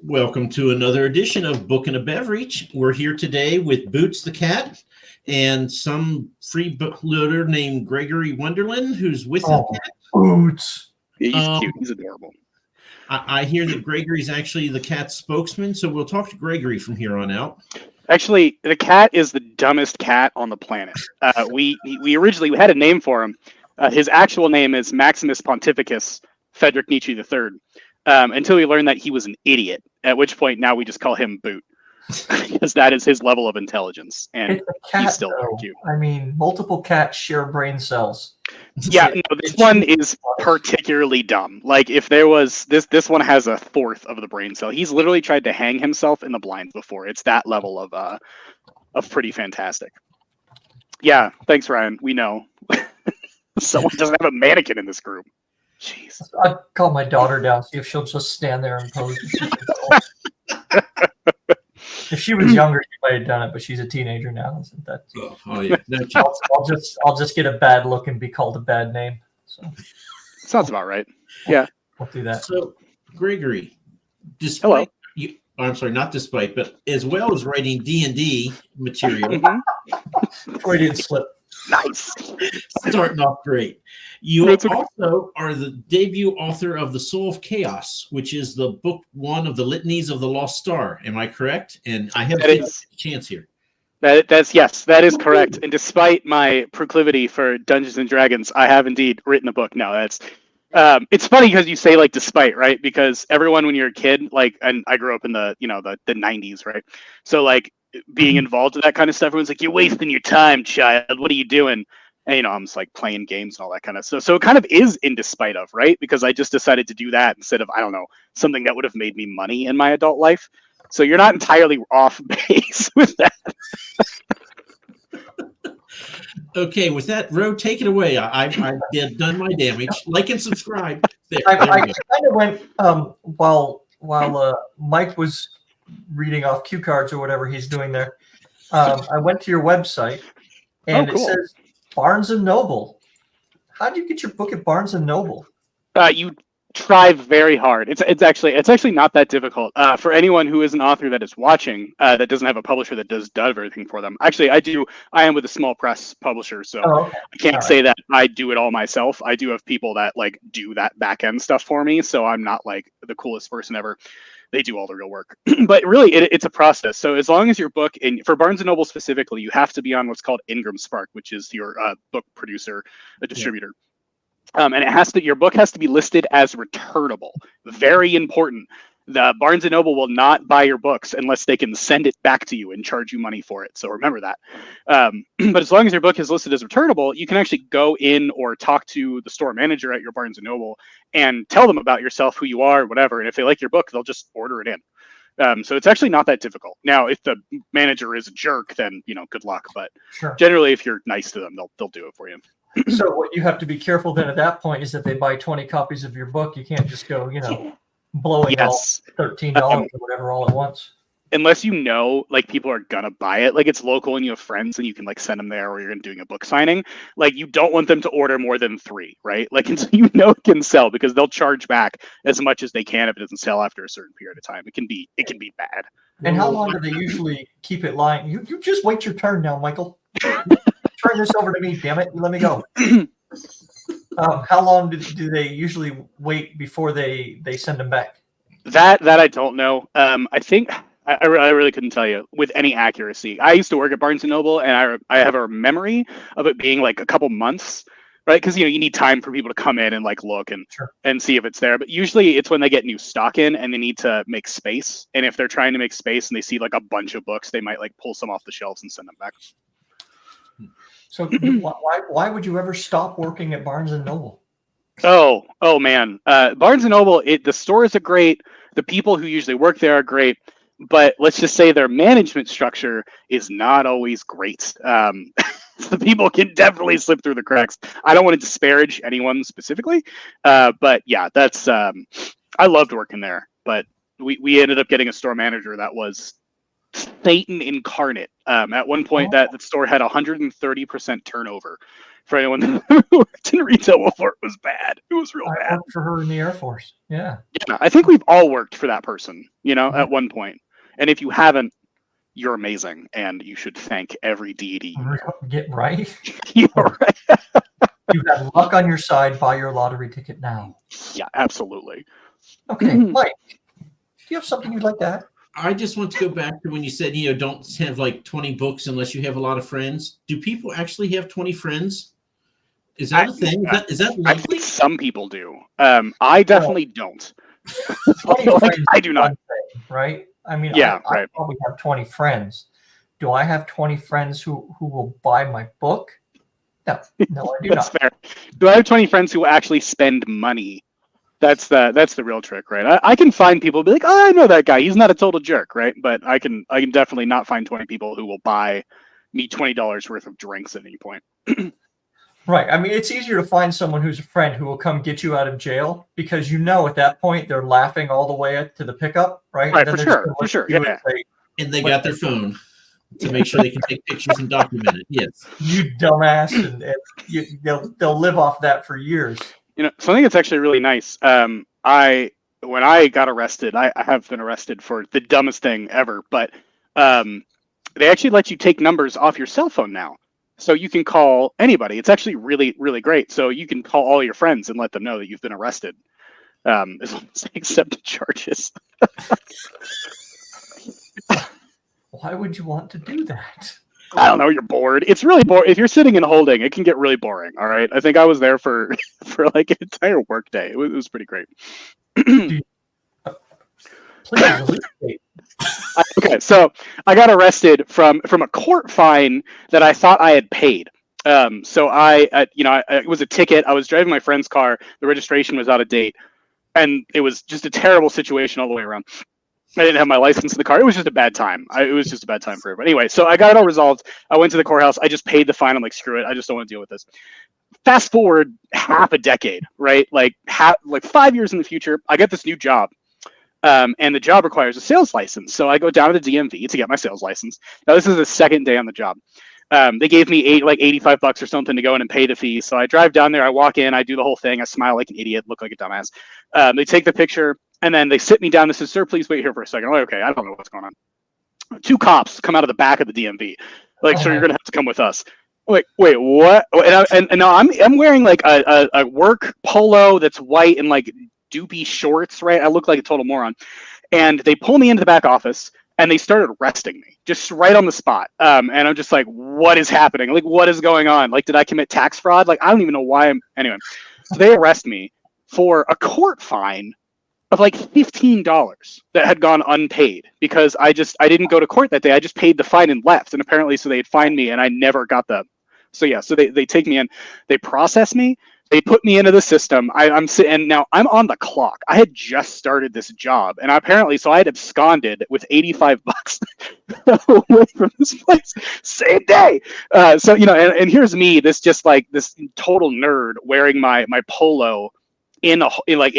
Welcome to another edition of Book and a Beverage. We're here today with Boots the cat and some free book loader named Gregory Wunderlin, who's with the cat. Boots. He's cute. He's adorable. I hear that Gregory's actually the cat's spokesman, so we'll talk to Gregory from here on out. Actually, the cat is the dumbest cat on the planet. We originally had a name for him. His actual name is Maximus Pontificus Frederick Nietzsche III. Until we learned that he was an idiot, at which point now we just call him Boot, because that is his level of intelligence, and he's still very cute. I mean, multiple cats share brain cells. Yeah, no, this one is particularly dumb. Like, if there was this one has a fourth of the brain cell. He's literally tried to hang himself in the blinds before. It's that level of pretty fantastic. Yeah, thanks, Ryan. We know someone doesn't have a mannequin in this group. Jeez. I'd call my daughter down, see if she'll just stand there and pose. If she was younger, she might have done it, but she's a teenager now. Isn't that? Oh yeah. No, I'll just get a bad look and be called a bad name. So sounds about right. Yeah, I'll do that. So, Gregory, hello. I'm sorry, not despite, but as well as writing D&D material. Freudian slip. Nice. Starting off great. You also are the debut author of The Soul of Chaos, which is the book one of the Litanies of the Lost Star. Am I correct? And I have a chance here. Yes, that is correct. And despite my proclivity for Dungeons and Dragons, I have indeed written a book. No, that's it's funny because you say like despite, right? Because everyone when you're a kid, like, and I grew up in the 90s, right? So like being involved in that kind of stuff, everyone's like, you're wasting your time, child. What are you doing? And I'm just like playing games and all that kind of stuff. So it kind of is in despite of, right? Because I just decided to do that instead of, I don't know, something that would have made me money in my adult life. So you're not entirely off base with that. Okay, with that, Ro, take it away. I've done my damage. Like and subscribe. I kind of went while Mike was reading off cue cards or whatever he's doing there. I went to your website, and It says Barnes and Noble. How do you get your book at Barnes and Noble? You try very hard. It's actually not that difficult. For anyone who is an author that is watching, that doesn't have a publisher that does everything for them. Actually, I am with a small press publisher, so I can't say that I do it all myself. I do have people that like do that back end stuff for me, so I'm not like the coolest person ever. They do all the real work. But really, it's a process. So as long as your book, for Barnes & Noble specifically, you have to be on what's called Ingram Spark, which is your book producer, a distributor. Yeah. And your book has to be listed as returnable. Very important. The Barnes & Noble will not buy your books unless they can send it back to you and charge you money for it. So remember that. But as long as your book is listed as returnable, you can actually go in or talk to the store manager at your Barnes & Noble and tell them about yourself, who you are, whatever. And if they like your book, they'll just order it in. So it's actually not that difficult. Now, if the manager is a jerk, then, good luck. But generally, if you're nice to them, they'll do it for you. So what you have to be careful then at that point is that they buy 20 copies of your book. You can't just go, blowing all $13 or whatever all at once. Unless like people are gonna buy it, like it's local and you have friends and you can like send them there, or you're doing a book signing. Like you don't want them to order more than 3, right? Like until it can sell, because they'll charge back as much as they can if it doesn't sell after a certain period of time. It can be bad. And how long do they usually keep it lying? You just wait your turn now, Michael. Turn this over to me, damn it, and let me go. How long do they usually wait before they send them back? That I don't know. I think I really couldn't tell you with any accuracy. I used to work at Barnes & Noble, and I have a memory of it being like a couple months, right? Because you need time for people to come in and like look and see if it's there. But usually it's when they get new stock in and they need to make space. And if they're trying to make space and they see like a bunch of books, they might like pull some off the shelves and send them back. So why would you ever stop working at Barnes & Noble? Oh man. Barnes & Noble, the stores are great. The people who usually work there are great. But let's just say their management structure is not always great. The people can definitely slip through the cracks. I don't want to disparage anyone specifically. But yeah, that's I loved working there. But we ended up getting a store manager that was Satan incarnate. At one point, that store had 130% turnover. For anyone who worked in retail before, it was bad. It was real bad. I worked for her in the Air Force. Yeah. Yeah, I think we've all worked for that person, at one point. And if you haven't, you're amazing, and you should thank every deity. Get right. You're right. You have luck on your side. Buy your lottery ticket now. Yeah, absolutely. Okay, Mike, do you have something you'd like to add? I just want to go back to when you said, don't have like 20 books unless you have a lot of friends. Do people actually have 20 friends? Is that a thing? Is that likely? I think some people do. I definitely don't. 20 friends I do not. Right? I mean, yeah, I probably have 20 friends. Do I have 20 friends who will buy my book? No, I do That's not. Fair. Do I have 20 friends who actually spend money? That's the real trick, right? I can find people who be like, oh, I know that guy. He's not a total jerk, right? But I can definitely not find 20 people who will buy me $20 worth of drinks at any point. Right. I mean, it's easier to find someone who's a friend who will come get you out of jail because at that point they're laughing all the way to the pickup, right? Right, for sure. Yeah. And they got their phone to make sure they can take pictures and document it. Yes. You dumbass, and they'll live off that for years. So I think it's actually really nice. When I got arrested, I have been arrested for the dumbest thing ever, but they actually let you take numbers off your cell phone now. So you can call anybody. It's actually really, really great. So you can call all your friends and let them know that you've been arrested, as long as they accept the charges. Why would you want to do that? I don't know. You're bored. It's really boring. If you're sitting and holding, it can get really boring. All right. I think I was there for like an entire work day. It was pretty great. Please, elucidate. Okay, so I got arrested from a court fine that I thought I had paid. So it was a ticket. I was driving my friend's car. The registration was out of date, and it was just a terrible situation all the way around. I didn't have my license in the car. It was just a bad time. It was just a bad time for everybody. Anyway, so I got it all resolved. I went to the courthouse. I just paid the fine. I'm like, screw it. I just don't want to deal with this. Fast forward half a decade, right? Like 5 years in the future, I get this new job. And the job requires a sales license. So I go down to the DMV to get my sales license. Now, this is the second day on the job. They gave me $85 or something to go in and pay the fee. So I drive down there. I walk in. I do the whole thing. I smile like an idiot, look like a dumbass. They take the picture, and then they sit me down. They said, sir, please wait here for a second. I'm like, okay, I don't know what's going on. 2 cops come out of the back of the DMV. Like, sir, you're going to have to come with us. I'm like, wait, what? And now I'm wearing like a work polo that's white and like doopy shorts, right? I look like a total moron. And they pull me into the back office and they started arresting me just right on the spot. And I'm just like, what is happening? Like, what is going on? Like, did I commit tax fraud? Like, I don't even know why anyway. So they arrest me for a court fine of like $15 that had gone unpaid because I didn't go to court that day. I just paid the fine and left. And apparently, so they'd fined me and I never got the. So yeah, so they take me in, they process me, they put me into the system. I'm sitting, and now I'm on the clock. I had just started this job, and so I had absconded with $85 away from this place, same day. So and here's me, this total nerd wearing my polo in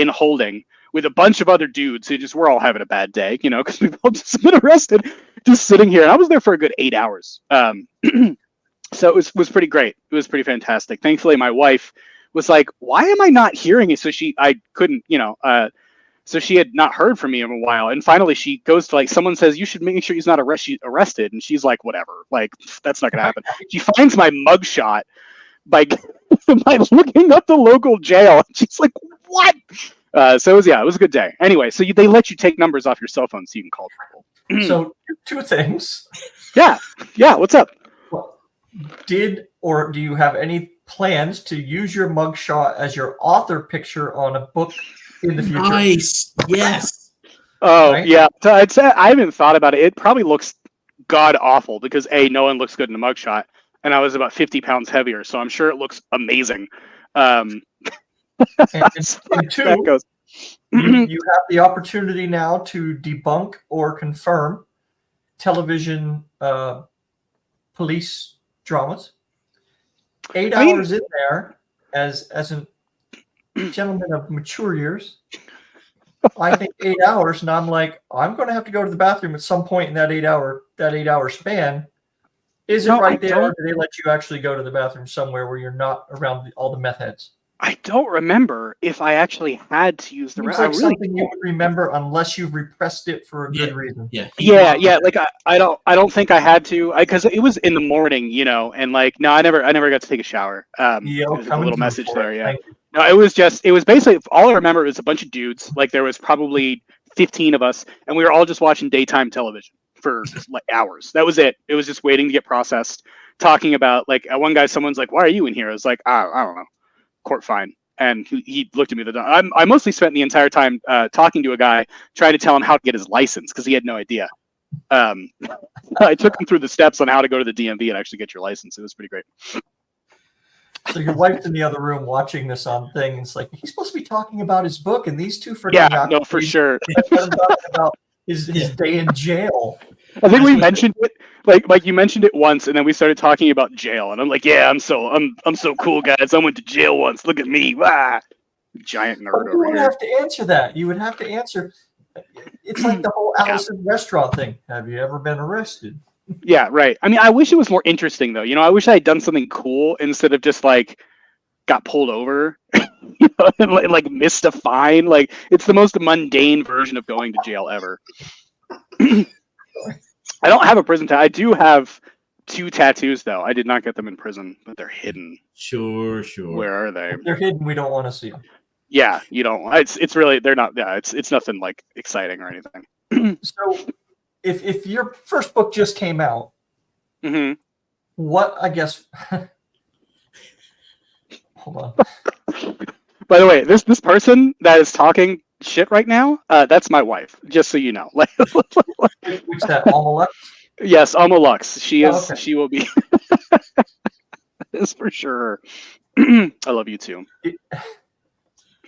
holding with a bunch of other dudes who we're all having a bad day, because we've all just been arrested, just sitting here. And I was there for a good 8 hours. So it was pretty great. It was pretty fantastic. Thankfully, my wife was like, why am I not hearing it? So I couldn't, so she had not heard from me in a while. And finally she goes to someone says, you should make sure he's not arrested. And she's like, whatever, that's not going to happen. She finds my mugshot by looking up the local jail. She's like, what? So it was a good day. Anyway, so they let you take numbers off your cell phone so you can call people. So 2 things. Yeah. What's up? Do you have any plans to use your mugshot as your author picture on a book in the future? Nice. Yes. Oh, right? Yeah. So I'd say I haven't thought about it. It probably looks god awful because no one looks good in a mugshot, and I was about 50 pounds heavier, so I'm sure it looks amazing. And 2, that goes. you have the opportunity now to debunk or confirm television police dramas. 8 hours in there as a gentleman of mature years. I think 8 hours, and I'm like, I'm going to have to go to the bathroom at some point in that 8 hour span. Is it right there, or do they let you actually go to the bathroom somewhere where you're not around all the meth heads? I don't remember if I actually had to use the It's like something you would remember unless you've repressed it for a good reason. Yeah. Like I don't think I had to, because it was in the morning, and like no, I never got to take a shower. There's a little message there. Yeah. No, it was basically all I remember was a bunch of dudes. Like there was probably 15 of us, and we were all just watching daytime television for like hours. That was it. It was just waiting to get processed. Talking about like one guy, someone's like, "Why are you in here?" I was like, I don't know. Court fine. And he looked at me. I mostly spent the entire time talking to a guy, trying to tell him how to get his license because he had no idea. I took him through the steps on how to go to the DMV and actually get your license. It was pretty great. So your wife's in the other room watching this on thing. It's like he's supposed to be talking about his book, and these two forgot. For sure. About his day in jail. I think we mentioned it. Like you mentioned it once, and then we started talking about jail, and I'm like, yeah, I'm so cool, guys. I went to jail once. Look at me, giant nerd over here. You would have to answer that. You would have to answer. It's like the whole Allison restaurant thing. Have you ever been arrested? Yeah, right. I mean, I wish it was more interesting though. I wish I had done something cool instead of just like got pulled over, and like missed a fine. Like it's the most mundane version of going to jail ever. I don't have a prison tattoo. I do have 2 tattoos, though. I did not get them in prison, but they're hidden. Sure. Where are they? If they're hidden. We don't want to see them. Yeah, you don't. It's really, they're not. Yeah, it's nothing like exciting or anything. So, if your first book just came out, what I guess? Hold on. By the way, this person that is talking shit right now, that's my wife, just so you know. Which that Alma Lux? Yes, Alma Lux. She is. Okay. She will be. That's for sure. I love you too.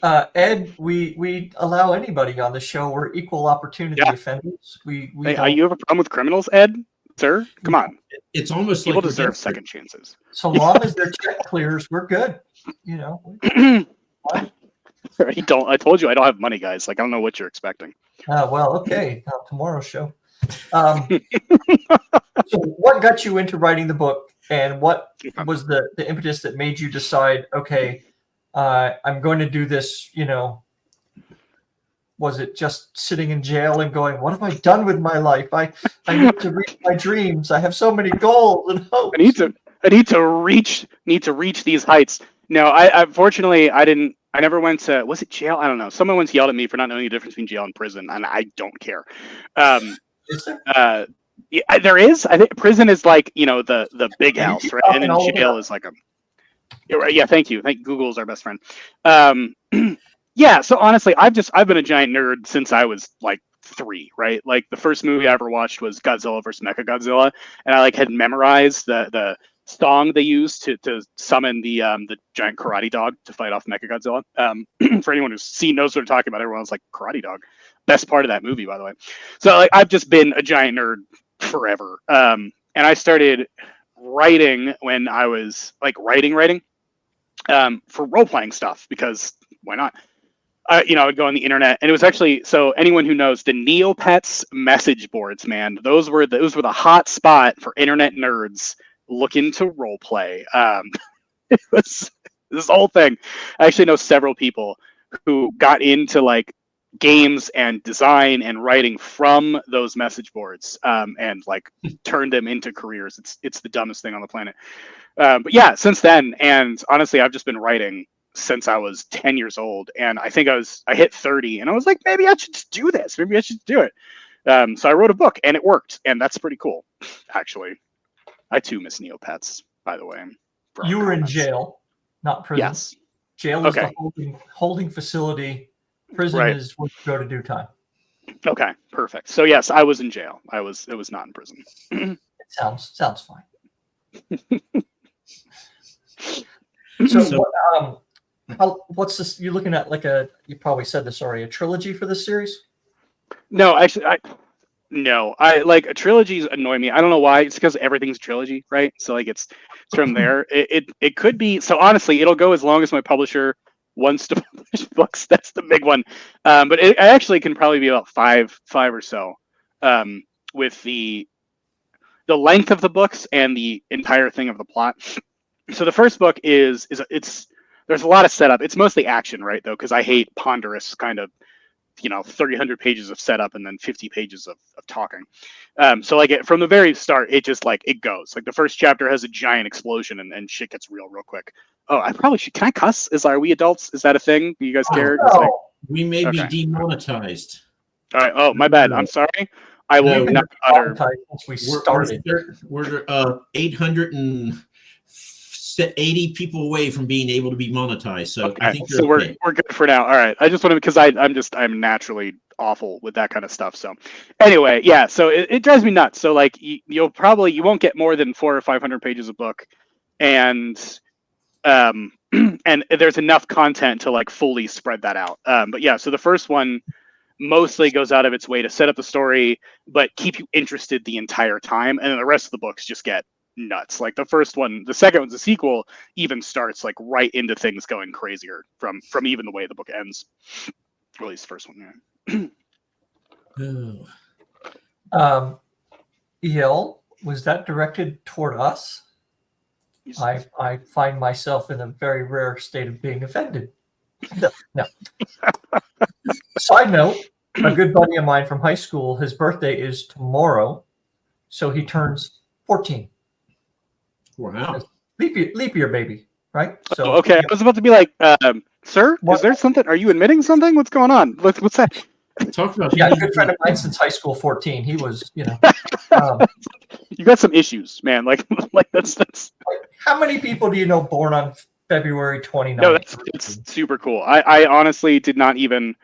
Ed, we allow anybody on the show. We're equal opportunity offenders. Hey, you have a problem with criminals, Ed? Sir, come on. It's almost people like deserve second chances. So long as their check clears, we're good. I told you I don't have money, guys. Like I don't know what you're expecting. Well, okay. Tomorrow's show. So what got you into writing the book, and what was the impetus that made you decide, okay, I'm going to do this, was it just sitting in jail and going, what have I done with my life? I need to reach my dreams. I have so many goals and hopes. I need to reach these heights. No, unfortunately I never went to, was it jail? I don't know. Someone once yelled at me for not knowing the difference between jail and prison, and I don't care. Is there? Yeah, there is. I think prison is like, the big house, right? And then jail is like yeah, thank you. Google is our best friend. Yeah, so honestly, I've been a giant nerd since I was like 3, right? Like the first movie I ever watched was Godzilla vs. Mechagodzilla, and I like had memorized the song they used to summon the giant karate dog to fight off Mechagodzilla. For anyone who's knows what I'm talking about, everyone's like, karate dog. Best part of that movie, by the way. So like I've just been a giant nerd forever. And I started writing when I was like writing for role-playing stuff, because why not? I would go on the internet, and it was actually, so anyone who knows the Neopets message boards, man, those were the hot spot for internet nerds looking to role play. It was this whole thing. I actually know several people who got into like games and design and writing from those message boards, and like turned them into careers. It's the dumbest thing on the planet. But yeah, since then, and honestly, I've just been writing since I was 10 years old, and I think I hit 30, and I was like, maybe I should just do this. Maybe I should do it. So I wrote a book, and it worked, and that's pretty cool, actually. I too miss Neopets, by the way. You were in jail, not prison. Yes. Jail is the holding facility. Prison is where you go to do time. Okay, perfect. So yes, I was in jail. It was not in prison. It sounds fine. So what's this? You're looking at you probably said this already, a trilogy for this series? No, actually, I like trilogies annoy me. I don't know why. It's because everything's a trilogy, right? So like it's from there. It could be. So honestly, it'll go as long as my publisher wants to publish books. That's the big one. But it actually can probably be about five or so. With the the length of the books and the entire thing of the plot. So the first book is there's a lot of setup. It's mostly action, right, though, because I hate ponderous kind of, 300 pages of setup and then 50 pages of talking. So like from the very start, it just like it goes. Like the first chapter has a giant explosion and shit gets real quick. Oh, I probably should. Can I cuss? Are we adults? Is that a thing? Do you guys care? No. We may be demonetized. All right. Oh, my bad. I'm sorry. I will not utter. Since we started. We're 880 people away from being able to be monetized. So Okay. I think so we're good for now. All right. I just wanted, because I'm naturally awful with that kind of stuff. So anyway, yeah. So it drives me nuts. So like you won't get more than 400 or 500 pages of book, and and there's enough content to like fully spread that out. But yeah. So the first one mostly goes out of its way to set up the story, but keep you interested the entire time, and then the rest of the books just get nuts. Like the second one's a sequel, even starts like right into things going crazier from even the way the book ends. Or at least the first one, Oh. EL, was that directed toward us? I find myself in a very rare state of being offended. No. Side note, a good buddy of mine from high school, his birthday is tomorrow, so he turns 14. Wow. Leap year, baby, right? So okay. Yeah. I was about to be like, sir, is there something? Are you admitting something? What's going on? What's that? Talk about a good friend of mine since high school, 14. He was, you got some issues, man. Like that's. Like, how many people do you know born on February 29th? No, it's super cool. I honestly did not even.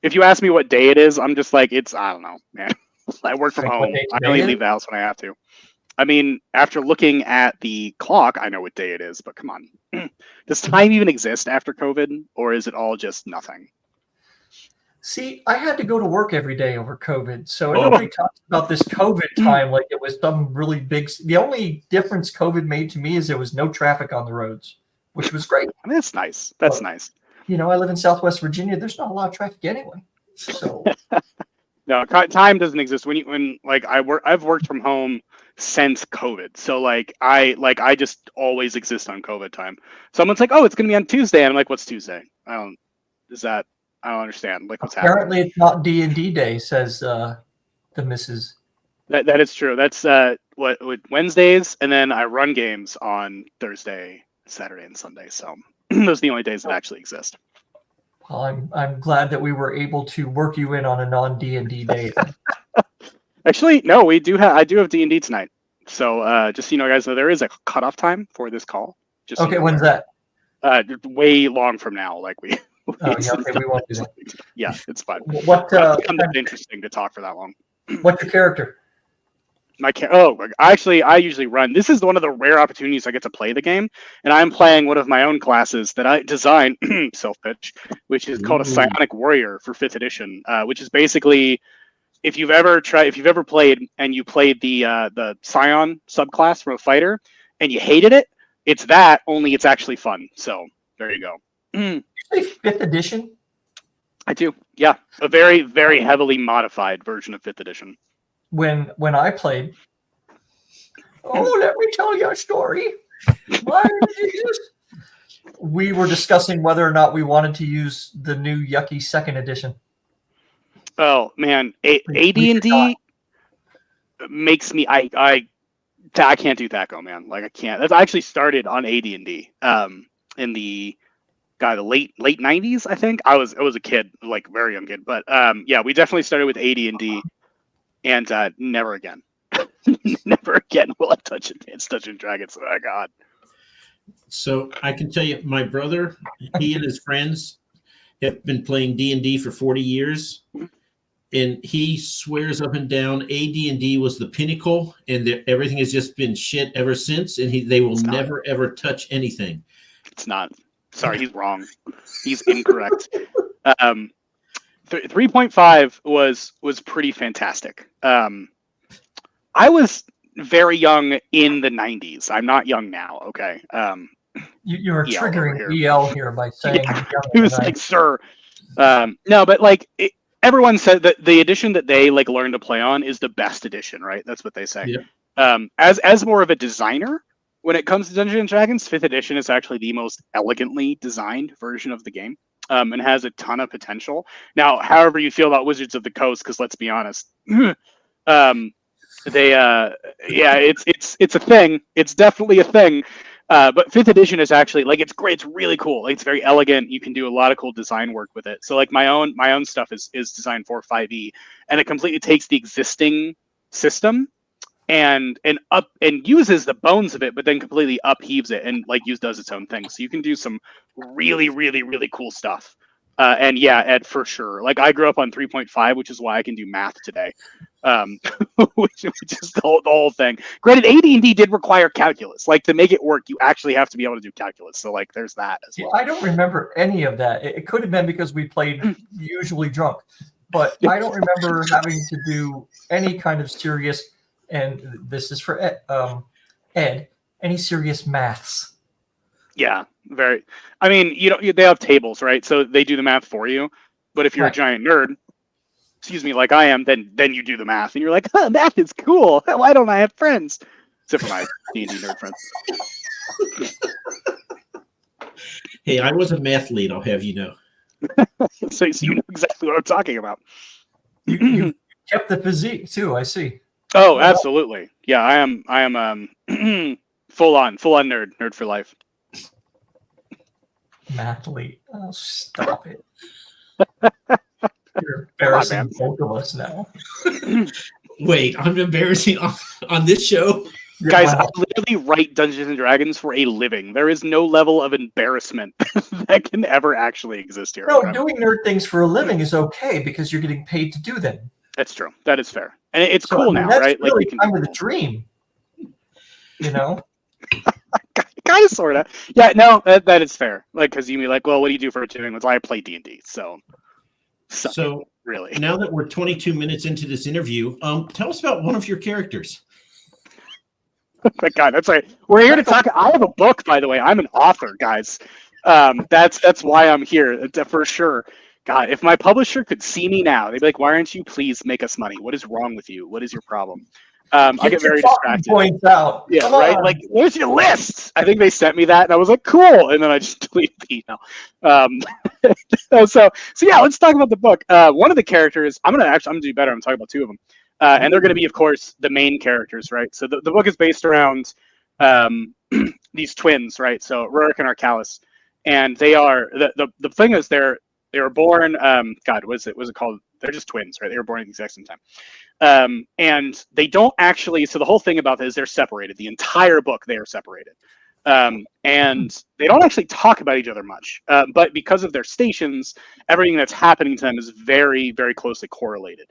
If you ask me what day it is, I'm just like, I don't know, man. I work from home. I only leave the house when I have to. I mean, after looking at the clock, I know what day it is, but come on. Does time even exist after COVID, or is it all just nothing? See, I had to go to work every day over COVID, so everybody talks about this COVID time like it was some really big. The only difference COVID made to me is there was no traffic on the roads, which was great. I mean, that's nice. That's nice. I live in Southwest Virginia. There's not a lot of traffic anyway. So no, time doesn't exist I've worked from home since COVID. So I just always exist on COVID time. Someone's like, "Oh, it's gonna be on Tuesday." And I'm like, "What's Tuesday? I don't understand. Like, what's apparently happening?" It's not D&D day, says the missus. That is true. That's what Wednesdays, and then I run games on Thursday, Saturday, and Sunday. So those are the only days that actually exist. Well, I'm glad that we were able to work you in on a non-D&D day. Actually, no, I do have D&D tonight. So just so you know, guys, there is a cutoff time for this call. Just okay, when's that? Way long from now. Like we. We won't do that. Yeah, it's fine. What? It's interesting to talk for that long. What's your character? I usually run. This is one of the rare opportunities I get to play the game, and I'm playing one of my own classes that I designed, self-pitch, which is called a Psionic Warrior for 5th edition, which is basically, if you've ever played and you played the Psion subclass from a fighter and you hated it, it's that, only it's actually fun. So there you go. Did you say 5th edition? I do. Yeah, a very, very heavily modified version of 5th edition. When I played, let me tell you a story. We were discussing whether or not we wanted to use the new yucky 2nd edition. Oh man, AD&D makes me I can't do THAC0, man. Like I can't. That's actually started on AD&D in the late 90s, I think. I was a kid, like very young kid, but yeah, we definitely started with AD&D. And never again. Never again will I touch Advanced Dungeons & Dragons. Oh my God. So I can tell you, my brother, he and his friends have been playing D&D for 40 years. And he swears up and down AD&D was the pinnacle, and everything has just been shit ever since. And they will never, ever touch anything. It's not. Sorry, he's wrong. He's incorrect. 3.5 was pretty fantastic. I was very young in the 90s. I'm not young now, okay? You were triggering EL here by saying he was like, sir. No, but like everyone said that the edition that they like learn to play on is the best edition, right? That's what they say. Yeah. As more of a designer, when it comes to Dungeons and Dragons, 5th edition is actually the most elegantly designed version of the game, and has a ton of potential. Now, however you feel about Wizards of the Coast, because let's be honest, they it's a thing. It's definitely a thing. But 5th edition is actually like it's great. It's really cool. Like, it's very elegant. You can do a lot of cool design work with it. So like my own stuff is designed for 5e, and it completely takes the existing system and uses the bones of it, but then completely upheaves it and like does its own thing. So you can do some really, really, really cool stuff. And yeah, Ed, for sure. Like, I grew up on 3.5, which is why I can do math today. Which is the whole thing. Granted, AD&D did require calculus. Like, to make it work, you actually have to be able to do calculus. So like, there's that as well. I don't remember any of that. It could have been because we played usually drunk, but I don't remember having to do any kind of serious. And this is for Ed. Any serious maths? Yeah, very. I mean, they have tables, right? So they do the math for you. But if you're a giant nerd, excuse me, like I am, then you do the math, and you're like, huh, math is cool. Why don't I have friends? Except for my D&D nerd friends. Hey, I was a math lead, I'll have you know. So you know exactly what I'm talking about. You kept the physique too, I see. Oh, absolutely. Yeah, I am full on nerd for life. Mathlete. Oh, stop it. You're embarrassing both of us now. Wait, I'm embarrassing on this show? Guys, I literally write Dungeons and Dragons for a living. There is no level of embarrassment that can ever actually exist here. No, doing nerd things for a living is okay because you're getting paid to do them. That's true. That is fair. And it's cool now, that's right? Really like, kind of the dream. Kind of, sort of. Yeah, no, that is fair. Like, because you be like, well, what do you do for a living? Well, I play D&D, so really. Now that we're 22 minutes into this interview, tell us about one of your characters. Oh my God, that's right. We're here to talk. I have a book, by the way. I'm an author, guys. That's why I'm here, for sure. God, if my publisher could see me now, they'd be like, why aren't you? Please make us money. What is wrong with you? What is your problem? I get very distracted. Points out. Yeah, Come right. on. Like, where's your list? I think they sent me that, and I was like, cool. And then I just deleted the email. So yeah, let's talk about the book. One of the characters, I'm gonna do better. I'm gonna talk about two of them, and they're gonna be, of course, the main characters, right? So the book is based around these twins, right? So Rurik and Arcalis, and they are the thing is they were born. God, was it called? They're just twins, right? They were born at the exact same time. And they don't actually. So the whole thing about this is they're separated. The entire book, they are separated, and they don't actually talk about each other much. But because of their stations, everything that's happening to them is very, very closely correlated.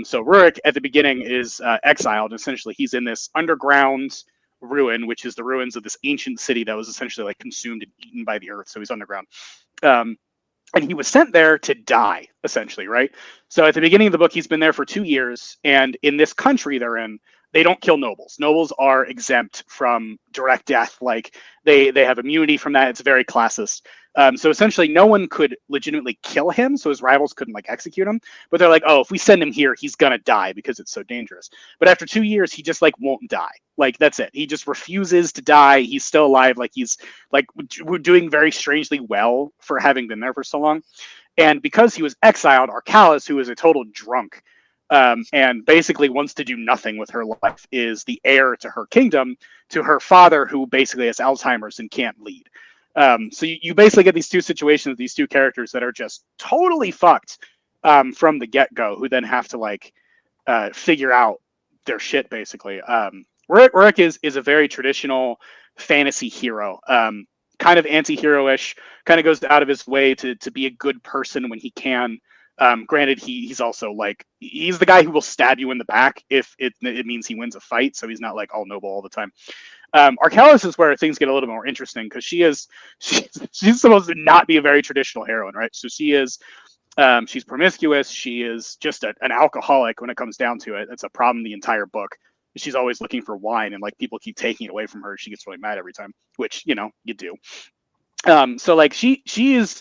So Rurik at the beginning is exiled. Essentially, he's in this underground ruin, which is the ruins of this ancient city that was essentially like consumed and eaten by the earth. So he's underground. And he was sent there to die, essentially, right? So at the beginning of the book, he's been there for 2 years. And in this country they're in, they don't kill nobles. Nobles are exempt from direct death. Like, they have immunity from that. It's very classist. So essentially, no one could legitimately kill him. So his rivals couldn't like execute him. But they're like, oh, if we send him here, he's gonna die because it's so dangerous. But after 2 years, he just like won't die. Like, that's it. He just refuses to die. He's still alive. Like, he's like we're doing very strangely well for having been there for so long. And because he was exiled, Arcalis, who is a total drunk, and basically wants to do nothing with her life, is the heir to her kingdom, to her father, who basically has Alzheimer's and can't lead. So you basically get these two situations, these two characters that are just totally fucked from the get-go, who then have to like figure out their shit, basically. Rurik is a very traditional fantasy hero, kind of anti-hero-ish, kind of goes out of his way to be a good person when he can. Granted, he's also like, he's the guy who will stab you in the back if it means he wins a fight, so he's not like all noble all the time. Arcalis is where things get a little more interesting, because she's supposed to not be a very traditional heroine, right? So she's promiscuous. She is just an alcoholic when it comes down to it. That's a problem the entire book. She's always looking for wine, and like people keep taking it away from her. She gets really mad every time, which you do. So like she is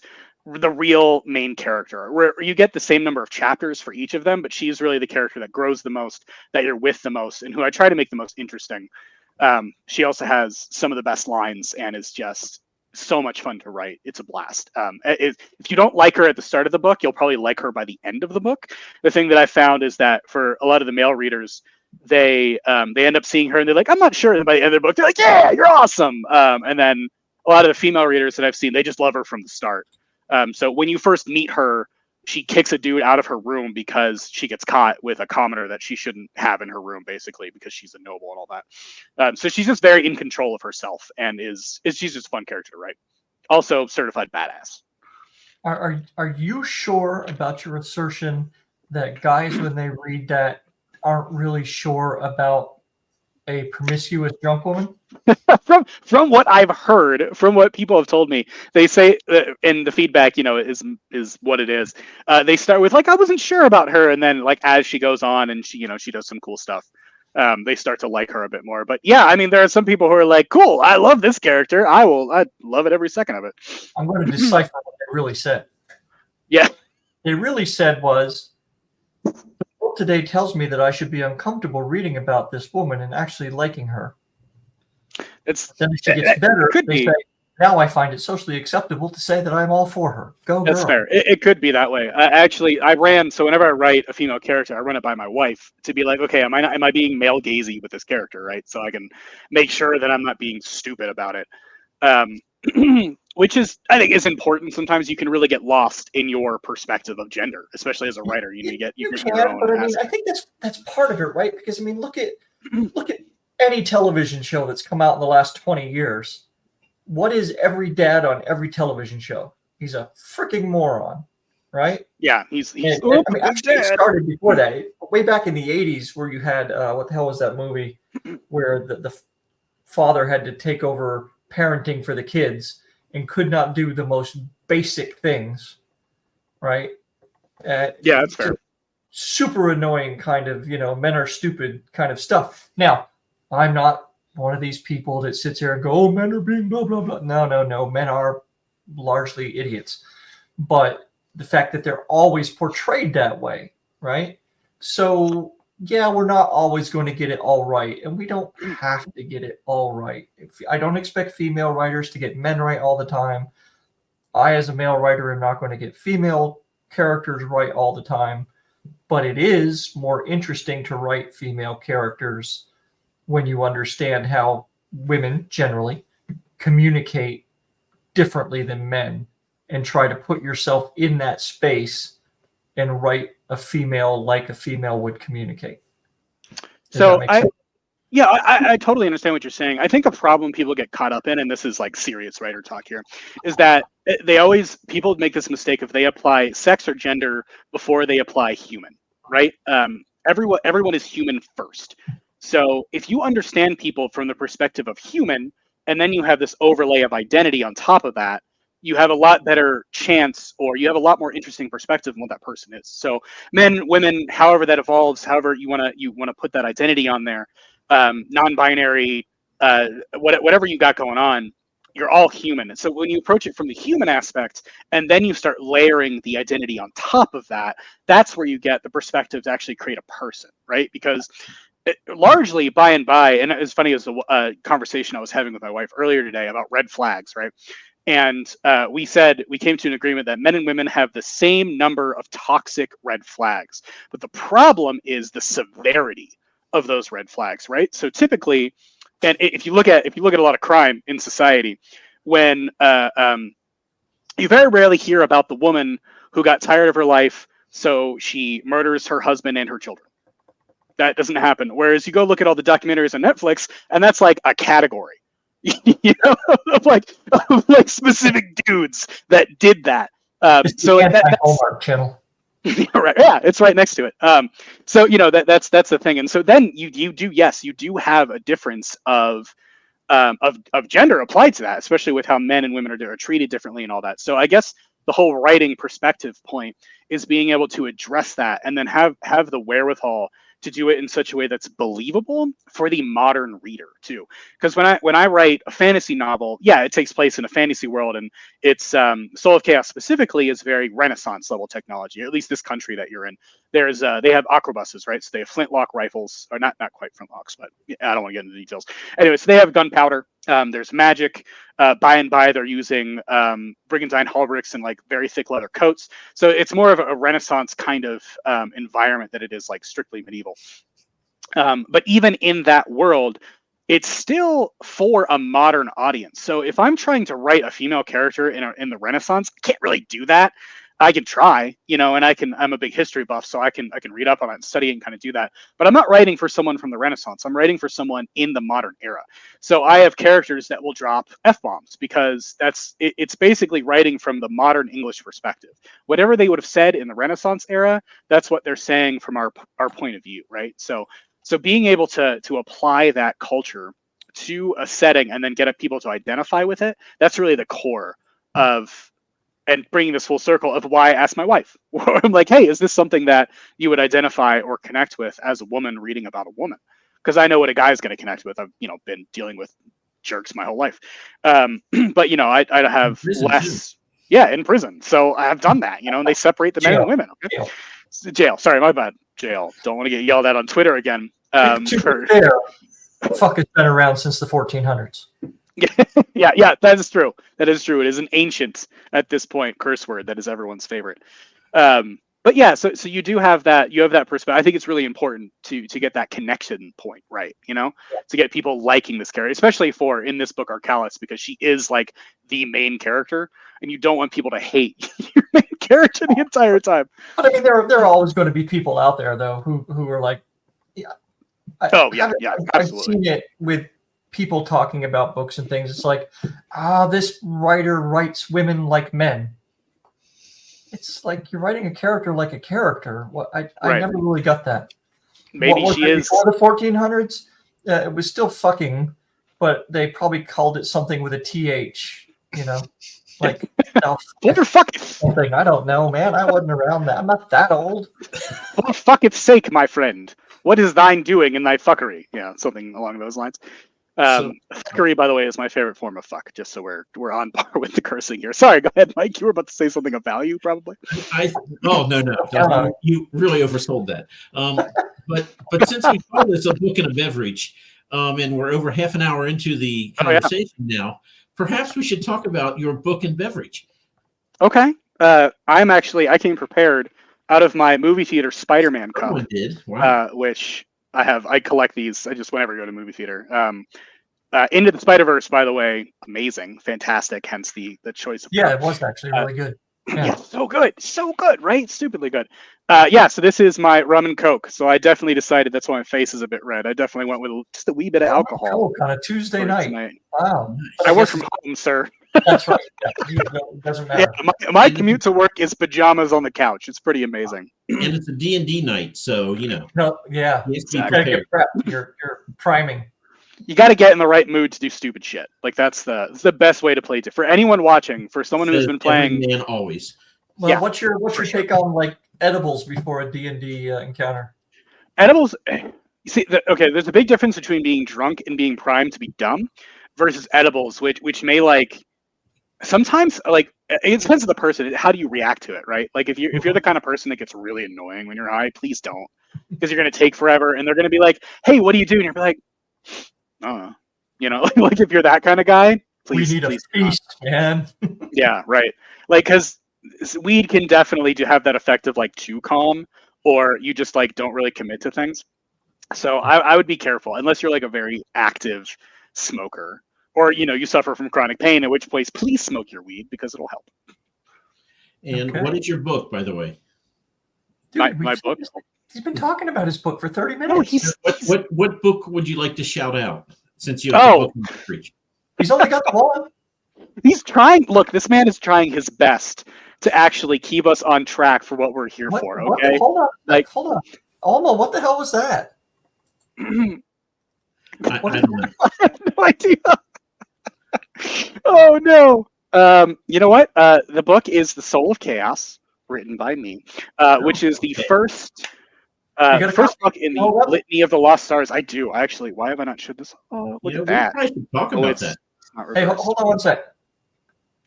the real main character, where you get the same number of chapters for each of them, but she's really the character that grows the most, that you're with the most, and who I try to make the most interesting. She also has some of the best lines and is just so much fun to write. It's a blast. If you don't like her at the start of the book, you'll probably like her by the end of the book. The thing that I found is that for a lot of the male readers, they end up seeing her and they're like, I'm not sure. And by the end of the book, they're like, yeah, you're awesome. And then a lot of the female readers that I've seen, they just love her from the start. So when you first meet her, she kicks a dude out of her room because she gets caught with a commoner that she shouldn't have in her room, basically, because she's a noble and all that. So she's just very in control of herself, and she's just a fun character to write. Also, certified badass. Are you sure about your assertion that guys, when they read that, aren't really sure about a promiscuous drunk woman? From what I've heard, from what people have told me, they say, and the feedback, is what it is. They start with like, I wasn't sure about her, and then like as she goes on and she does some cool stuff, they start to like her a bit more. But yeah, I mean, there are some people who are like, cool, I love this character. I love it every second of it. I'm going to decipher what they really said. Yeah, they really said was, today tells me that I should be uncomfortable reading about this woman and actually liking her. Then if she gets better, they say, now I find it socially acceptable to say that I'm all for her. Go, That's girl. fair. It could be that way. So whenever I write a female character, I run it by my wife to be like, okay, am I being male gazy with this character, right? So I can make sure that I'm not being stupid about it. Which I think is important. Sometimes you can really get lost in your perspective of gender, especially as a writer. You get you your can, own but I mean, aspect. I think that's part of it, right? Because I mean, look at any television show that's come out in the last 20 years. What is every dad on every television show? He's a freaking moron, right? Yeah, he's I mean, actually, it started before that. Way back in the 80s, where you had what the hell was that movie where the father had to take over parenting for the kids and could not do the most basic things, right? Yeah, that's fair. Super annoying kind of, men are stupid kind of stuff. Now, I'm not one of these people that sits there and go, oh, men are being blah, blah, blah. No. Men are largely idiots. But the fact that they're always portrayed that way, right? So, yeah, we're not always going to get it all right. And we don't have to get it all right. I don't expect female writers to get men right all the time. I, as a male writer, am not going to get female characters right all the time. But it is more interesting to write female characters when you understand how women generally communicate differently than men, and try to put yourself in that space and write a female like a female would communicate. So I totally understand what you're saying. I think a problem people get caught up in, and this is like serious writer talk here, is that people make this mistake if they apply sex or gender before they apply human, right? Everyone is human first. So if you understand people from the perspective of human, and then you have this overlay of identity on top of that, you have a lot better chance, or you have a lot more interesting perspective on what that person is. So men, women, however that evolves, however you want to put that identity on there, non-binary, whatever you got going on, you're all human. And so when you approach it from the human aspect, and then you start layering the identity on top of that, that's where you get the perspective to actually create a person, right? Because largely by and as funny as the conversation I was having with my wife earlier today about red flags, right? And we came to an agreement that men and women have the same number of toxic red flags, but the problem is the severity of those red flags, right? So typically, and if you look at a lot of crime in society, when you very rarely hear about the woman who got tired of her life, so she murders her husband and her children. That doesn't happen. Whereas you go look at all the documentaries on Netflix, and that's like a category, of like specific dudes that did that. So that's Hallmark Channel. Right, yeah, it's right next to it. So that's the thing, and so then you do have a difference of gender applied to that, especially with how men and women are treated differently and all that. So I guess the whole writing perspective point is being able to address that and then have the wherewithal to do it in such a way that's believable for the modern reader too. Because when I write a fantasy novel, yeah, it takes place in a fantasy world, and it's Soul of Chaos specifically is very Renaissance level technology, or at least this country that you're in. There's they have arquebuses, right? So they have flintlock rifles, or not quite flintlocks, but I don't want to get into the details. Anyway, so they have gunpowder. There's magic. By and by, they're using brigandine halberds and like very thick leather coats. So it's more of a Renaissance kind of environment that it is like strictly medieval. But even in that world, it's still for a modern audience. So if I'm trying to write a female character in the Renaissance, I can't really do that. I can try, and I'm a big history buff, so I can read up on it and study it and kind of do that. But I'm not writing for someone from the Renaissance. I'm writing for someone in the modern era. So I have characters that will drop F-bombs because it's basically writing from the modern English perspective. Whatever they would have said in the Renaissance era, that's what they're saying from our point of view, right? So being able to apply that culture to a setting and then get people to identify with it, that's really the core of, and bringing this full circle of why I asked my wife. I'm like, hey, is this something that you would identify or connect with as a woman reading about a woman? Because I know what a guy's going to connect with. I've been dealing with jerks my whole life. But I have less. Too. Yeah, in prison. So I have done that. And they separate the men and women. Okay? Jail. Sorry, my bad. Jail. Don't want to get yelled at on Twitter again. Fuck has been around since the 1400s. Yeah, that is true. That is true. It is an ancient, at this point, curse word that is everyone's favorite. But yeah, so you do have that. You have that perspective. I think it's really important to get that connection point right. To get people liking this character, especially in this book, Arcalis, because she is like the main character, and you don't want people to hate your main character the entire time. But I mean, there are always going to be people out there though who are like, yeah. Absolutely. I've seen it with people talking about books and things. It's like, this writer writes women like men. It's like you're writing a character like a character. I never really got that. Maybe she is before the 1400s. It was still fucking, but they probably called it something with a th. Like for fuck's something. I don't know, man. I wasn't around that. I'm not that old. For fuck's sake, my friend. What is thine doing in thy fuckery? Yeah, something along those lines. Fuckery, by the way, is my favorite form of fuck, just so we're on par with the cursing here. Sorry, go ahead, Mike. You were about to say something of value, probably. No. You really oversold that. But since we call this a book and a beverage, and we're over half an hour into the conversation now, perhaps we should talk about your book and beverage. Okay. I came prepared out of my movie theater Spider-Man cup. Oh, I did. Wow. Which I collect these. I just whenever I go to a movie theater. Into the Spider-Verse, by the way, amazing, fantastic. Hence the choice of. Yeah, it was actually really good. Yeah, so good, right? Stupidly good. So this is my rum and Coke. So I definitely decided that's why my face is a bit red. I definitely went with just a wee bit of alcohol on a Tuesday night. Tonight. Wow. I work from home, sir. That's right. It doesn't matter. Yeah, my commute to work is pajamas on the couch. It's pretty amazing. And it's a D&D night, so No, yeah. You gotta get prepped. You're priming. You got to get in the right mood to do stupid shit. Like that's the best way to play it. For anyone watching, for someone who's been playing, man, always. Well, yeah, what's your take on like edibles before a D&D encounter? Edibles. You see, there's a big difference between being drunk and being primed to be dumb, versus edibles, which may like sometimes like it depends on the person. How do you react to it, right? Like if you're the kind of person that gets really annoying when you're high, please don't, because you're gonna take forever, and they're gonna be like, "Hey, what are you doing?" You're like, "Oh, like if you're that kind of guy, please, we need a feast, man." Yeah, right. Like because weed can definitely have that effect of like too calm, or you just like don't really commit to things. So I would be careful unless you're like a very active smoker, or you suffer from chronic pain, in which case please smoke your weed because it'll help. And what is your book, by the way? Dude, my book. He's been talking about his book for 30 minutes. No, what book would you like to shout out since you have a book to preach? He's only got the one. He's trying. Look, this man is trying his best to actually keep us on track for what we're here for. Okay, hold on. Alma, what the hell was that? I don't know. I have no idea. Oh no. You know what? The book is The Soul of Chaos. written by me, which is the first book in the Litany of the Lost Stars. I do actually. Why have I not showed this? Oh, look at that. We should talk about that. It's not Hey, hold on one sec.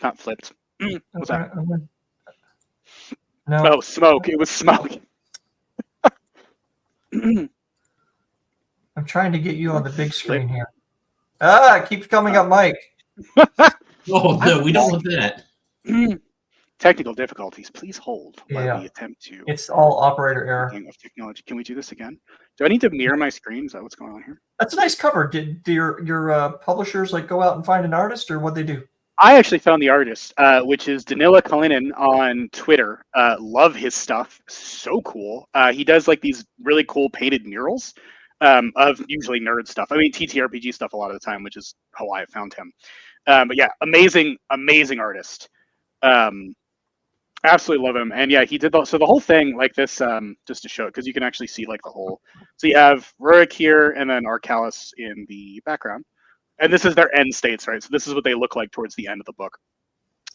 Not flipped. What's that? No. Oh, smoke. It was smoke. I'm trying to get you on the big screen here. It keeps coming up, Mike. Oh, no, we don't want that. Technical difficulties. Please hold while we attempt to. It's all operator error. Of technology. Can we do this again? Do I need to mirror my screen? Is that what's going on here? That's a nice cover. Did your publishers like go out and find an artist, or what they do? I actually found the artist, which is Danila Kalinin on Twitter. Love his stuff. So cool. He does like these really cool painted murals of usually nerd stuff. I mean, TTRPG stuff a lot of the time, which is how I found him. But yeah, amazing artist. Absolutely love him. And yeah, he did so the whole thing like this, just to show it, because you can actually see like the whole. So you have Rurik here, and then Arcalis in the background. And this is their end states, right? So this is what they look like towards the end of the book.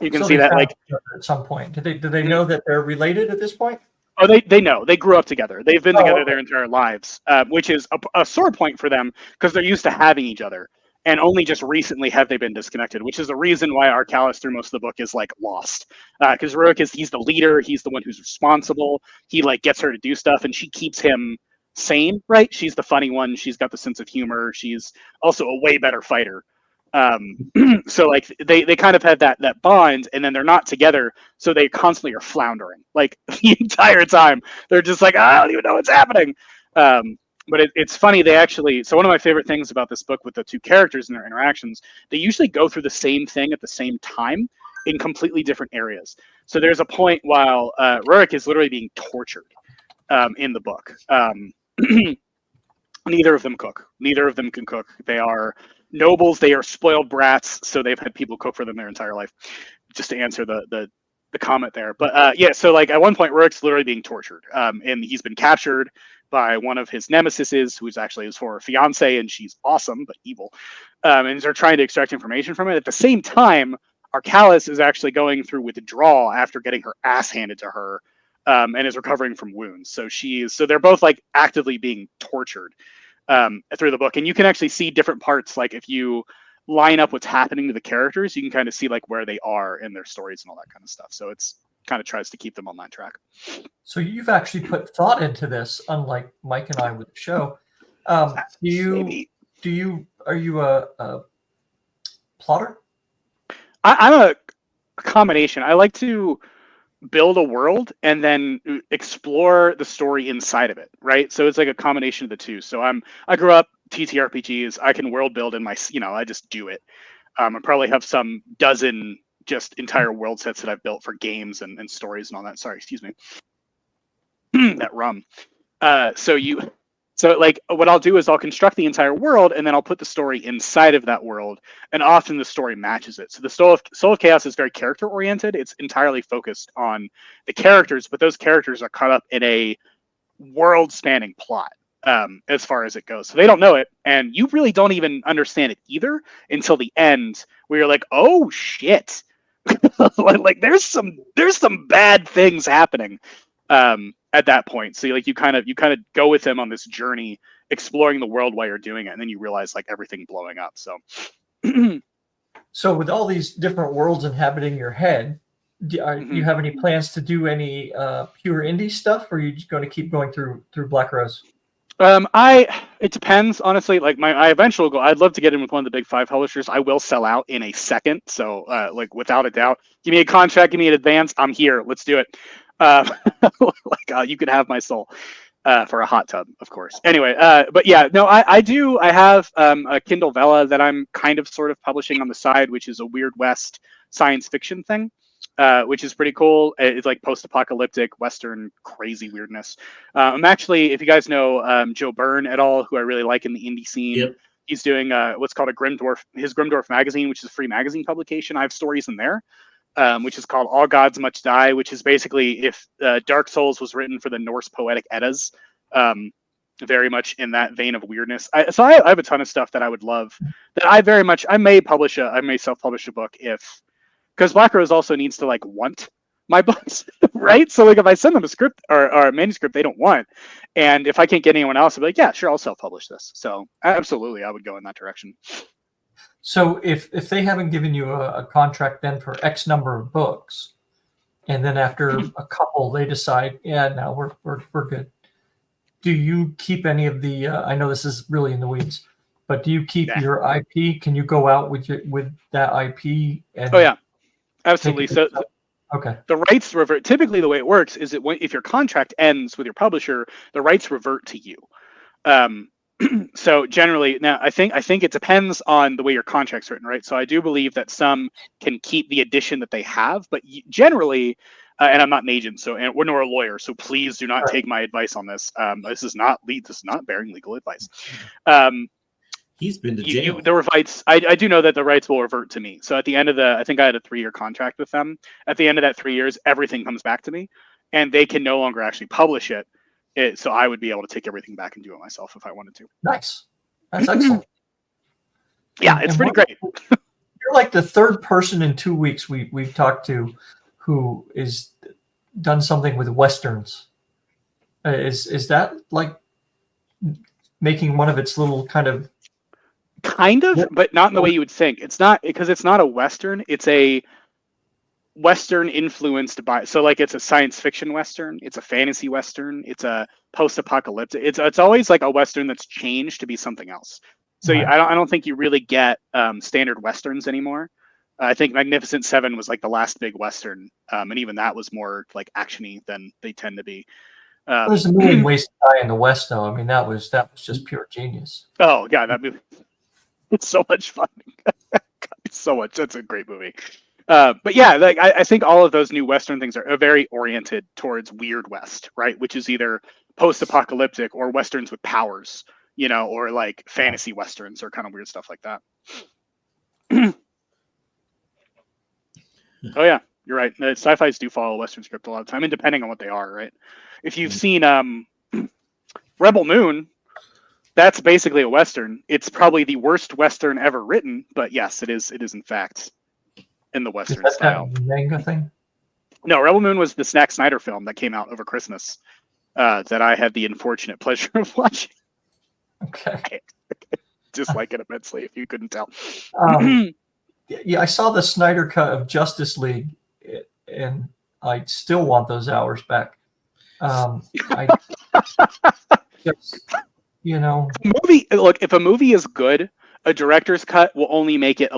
You can see that like at some point. Do they know that they're related at this point? Oh, they know. They grew up together. They've been together their entire lives, which is a sore point for them because they're used to having each other. And only just recently have they been disconnected, which is the reason why Arcalis through most of the book is like lost. Because Rurik he's the leader, he's the one who's responsible. He like gets her to do stuff, and she keeps him sane, right? She's the funny one. She's got the sense of humor. She's also a way better fighter. So like they kind of have that bond, and then they're not together, so they constantly are floundering like the entire time. They're just like, I don't even know what's happening. But it's funny, they actually, so one of my favorite things about this book with the two characters and their interactions, they usually go through the same thing at the same time in completely different areas. So there's a point while Rurik is literally being tortured in the book. Neither of them cook. Neither of them can cook. They are nobles. They are spoiled brats. So they've had people cook for them their entire life. Just to answer the comment there. But yeah, so like at one point, Rurik's literally being tortured. And he's been captured by one of his nemesises, who's actually his former fiance, and she's awesome, but evil. And they're trying to extract information from it. At the same time, Arcalis is actually going through withdrawal after getting her ass handed to her. And is recovering from wounds. So they're both like actively being tortured through the book. And you can actually see different parts. Like if you line up what's happening to the characters, you can kind of see like where they are in their stories and all that kind of stuff. So it's kind of tries to keep them on that track. So you've actually put thought into this, unlike Mike and I with the show. Are you a plotter? I'm a combination. I like to build a world and then explore the story inside of it, right? So it's like a combination of the two. So I grew up TTRPGs. I can world build in my, I just do it. I probably have some dozen just entire world sets that I've built for games and stories and all that. Sorry, excuse me. That rum. So like what I'll do is I'll construct the entire world, and then I'll put the story inside of that world, and often the story matches it. So the Soul of Chaos is very character oriented. It's entirely focused on the characters, but those characters are caught up in a world spanning plot as far as it goes. So they don't know it, and you really don't even understand it either until the end, where you're like, oh shit. like there's some bad things happening at that point. So like you kind of go with him on this journey, exploring the world while you're doing it, and then you realize like everything blowing up. So so with all these different worlds inhabiting your head, do you have any plans to do any pure indie stuff, or are you just going to keep going through Black Rose? It depends, honestly. Like my eventual goal, I'd love to get in with one of the big 5 publishers. I will sell out in a second. So like without a doubt, give me a contract, give me an advance. I'm here. Let's do it. You could have my soul for a hot tub, of course. Anyway, but yeah, no, I do. I have a Kindle Vella that I'm kind of sort of publishing on the side, which is a Weird West science fiction thing. Which is pretty cool. It's like post-apocalyptic Western crazy weirdness. I'm actually, if you guys know Joe Byrne at all, who I really like in the indie scene, yep. He's doing what's called his Grimdorf magazine, which is a free magazine publication. I have stories in there, which is called All Gods Must Die, which is basically if Dark Souls was written for the Norse poetic Eddas, very much in that vein of weirdness. So I have a ton of stuff that I would love. That I may self-publish a book if. Because Black Rose also needs to like want my books, right? So like if I send them a script or a manuscript they don't want, and if I can't get anyone else, I'll be like, yeah, sure, I'll self-publish this. So absolutely, I would go in that direction. So if they haven't given you a contract then for X number of books, and then after a couple they decide, yeah, no, we're good. Do you keep any of the? I know this is really in the weeds, but do you keep your IP? Can you go out with that IP? And oh yeah, absolutely. So okay, the rights revert. Typically, the way it works is that if your contract ends with your publisher, the rights revert to you. So generally, now I think it depends on the way your contract's written, right? So I do believe that some can keep the edition that they have, but generally, and I'm not an agent, so we're nor a lawyer, so please do not take my advice on this. This is not bearing legal advice. He's been to jail. The rights, I do know that the rights will revert to me. So at the end of I think I had a 3-year contract with them. At the end of that 3 years, everything comes back to me, and they can no longer actually publish it. So I would be able to take everything back and do it myself if I wanted to. Nice. That's excellent. Yeah, it's pretty great. You're like the third person in 2 weeks we've talked to who is done something with Westerns. Is that like making one of its little kind of but not in the way you would think. It's not, because it's not a Western. It's a Western influenced by, so like it's a science fiction Western, it's a fantasy Western, it's a post-apocalyptic. It's always like a Western that's changed to be something else. So Right. I don't think you really get standard Westerns anymore. I think Magnificent Seven was like the last big Western, and even that was more like actiony than they tend to be. There's a million ways to die in the West, though. I mean, that was just pure genius. Oh yeah, that movie, it's so much fun. It's so much. That's a great movie. But yeah, like I think all of those new Western things are very oriented towards Weird West, right? Which is either post-apocalyptic or Westerns with powers, or like fantasy Westerns or kind of weird stuff like that. Oh yeah, you're right. Sci-fis do follow Western script a lot of time, and depending on what they are, right? If you've seen Rebel Moon, that's basically a Western. It's probably the worst Western ever written, but yes, it is in fact in the Western style. That manga thing? No, Rebel Moon was the Zack Snyder film that came out over Christmas that I had the unfortunate pleasure of watching. Okay. I dislike it immensely, if you couldn't tell. Yeah, I saw the Snyder cut of Justice League, and I still want those hours back. Movie. Look, if a movie is good, a director's cut will only make it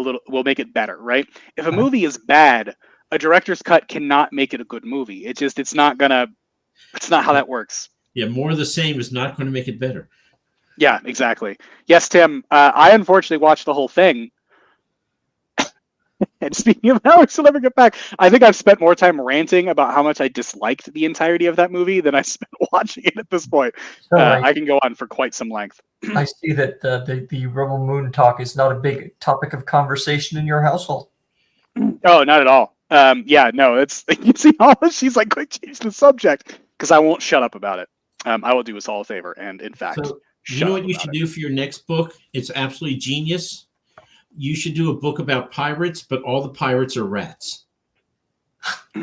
make it better, right? If a movie is bad, a director's cut cannot make it a good movie. It's not how that works. Yeah, more of the same is not going to make it better. Yeah, exactly. Yes, Tim. I unfortunately watched the whole thing. And speaking of hours, I'll never get back. I think I've spent more time ranting about how much I disliked the entirety of that movie than I spent watching it at this point. I can go on for quite some length. I see that the Rebel Moon talk is not a big topic of conversation in your household. Oh, not at all. Yeah, no, it's you see all she's like, quick, change the subject, because I won't shut up about it. I will do us all a favor, and in fact, so you know what you should do for your next book? It's absolutely genius. You should do a book about pirates, but all the pirates are rats. I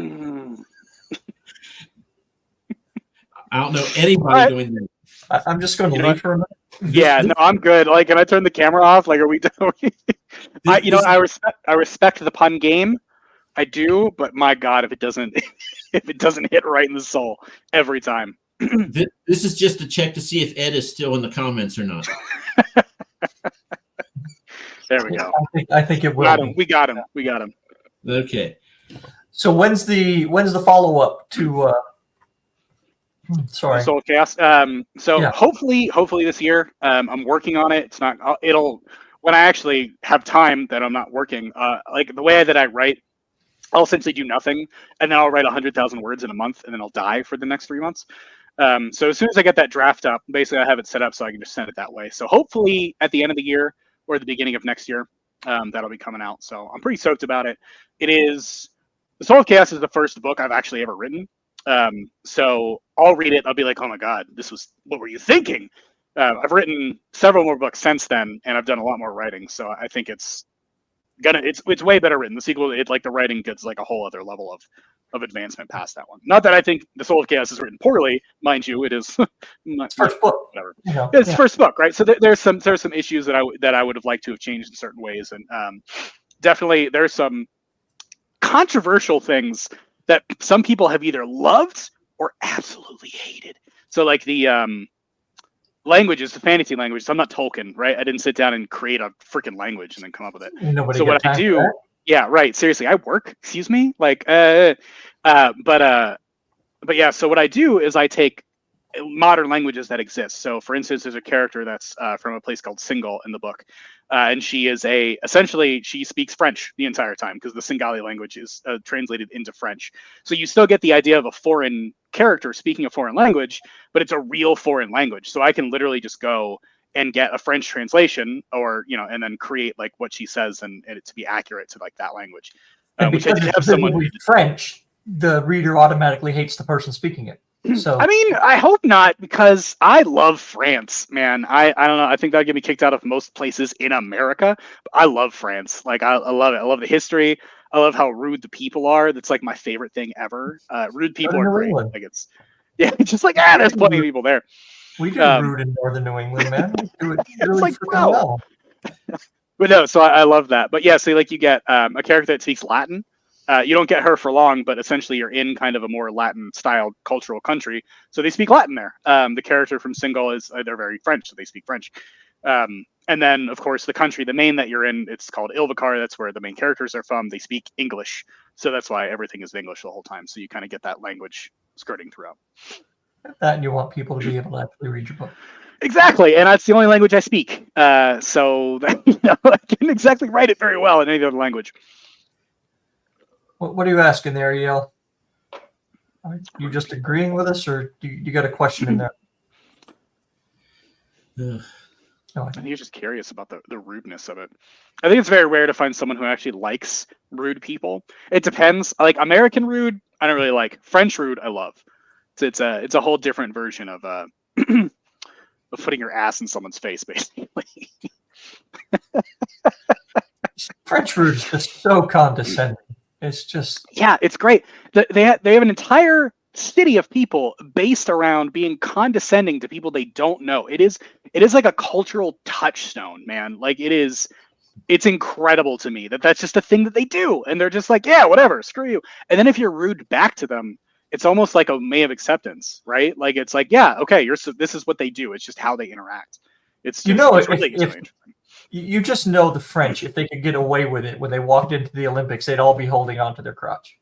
don't know anybody doing that. I'm just going to leave for a minute. Yeah, no, I'm good. Like, can I turn the camera off? Like, are we done? I respect the pun game. I do, but my God, if it doesn't hit right in the soul every time. This is just a check to see if Ed is still in the comments or not. There we go. I think it will. We got him. Okay. So when's the follow up to? Sorry. Soul Chaos. Hopefully this year. I'm working on it. It's not. When I actually have time that I'm not working. Like the way that I write, I'll essentially do nothing, and then I'll write 100,000 words in a month, and then I'll die for the next 3 months. So as soon as I get that draft up, basically I have it set up so I can just send it that way. So hopefully at the end of the year or the beginning of next year, that'll be coming out. So I'm pretty stoked about it. The Soul of Chaos is the first book I've actually ever written. So I'll read it. I'll be like, oh my God, what were you thinking? I've written several more books since then, and I've done a lot more writing. So I think it's it's way better written. The sequel, the writing gets like a whole other level of advancement past that one. Not that I think the Soul of Chaos is written poorly, mind you. It is first book. Whatever. You know, It's first book, right? So there's some issues that I would have liked to have changed in certain ways, and definitely there's some controversial things that some people have either loved or absolutely hated. So like the languages, the fantasy languages. I'm not Tolkien, right? I didn't sit down and create a freaking language and then come up with it. Nobody So what I do, yeah, right. Seriously, I work. Excuse me, but yeah. So what I do is I take modern languages that exist. So for instance, there's a character that's from a place called Singal in the book, and she is essentially she speaks French the entire time because the Singali language is translated into French. So you still get the idea of a foreign character speaking a foreign language, but it's a real foreign language. So I can literally just go and get a French translation, or and then create like what she says and it to be accurate to like that language. Which I did have someone read French, the reader automatically hates the person speaking it. So I mean, I hope not, because I love France, man. I don't know. I think that'd get me kicked out of most places in America. But I love France. Like I love it. I love the history. I love how rude the people are. That's like my favorite thing ever. Rude people are great. Like it's just like there's plenty of people there. We do rude in northern New England, man. We do it really like, freaking well. But no, so I love that. But yeah, so like you get a character that speaks Latin. You don't get her for long, but essentially you're in kind of a more Latin-styled cultural country, so they speak Latin there. The character from Singal is they're very French, so they speak French. And then, of course, the country, the main that you're in, it's called Ilvikar. That's where the main characters are from. They speak English, so that's why everything is English the whole time. So you kind of get that language skirting throughout. That and you want people to be able to actually read your book. Exactly, and that's the only language I speak. So that, I can't exactly write it very well in any other language. What are you asking there, Yale? Are you just agreeing with us, or do you got a question in there? I think you're just curious about the rudeness of it. I think it's very rare to find someone who actually likes rude people. It depends. Like American rude, I don't really like. French rude, I love. It's a whole different version of of putting your ass in someone's face, basically. French rude is just so condescending. It's just it's great. They have an entire city of people based around being condescending to people they don't know. It is like a cultural touchstone, man. Like it's incredible to me that's just a thing that they do, and they're just like, yeah, whatever, screw you. And then if you're rude back to them, it's almost like a May of acceptance, right? Like it's like, yeah, okay, this is what they do. It's just how they interact. It's really interesting. You just know the French, if they could get away with it when they walked into the Olympics, they'd all be holding on to their crotch.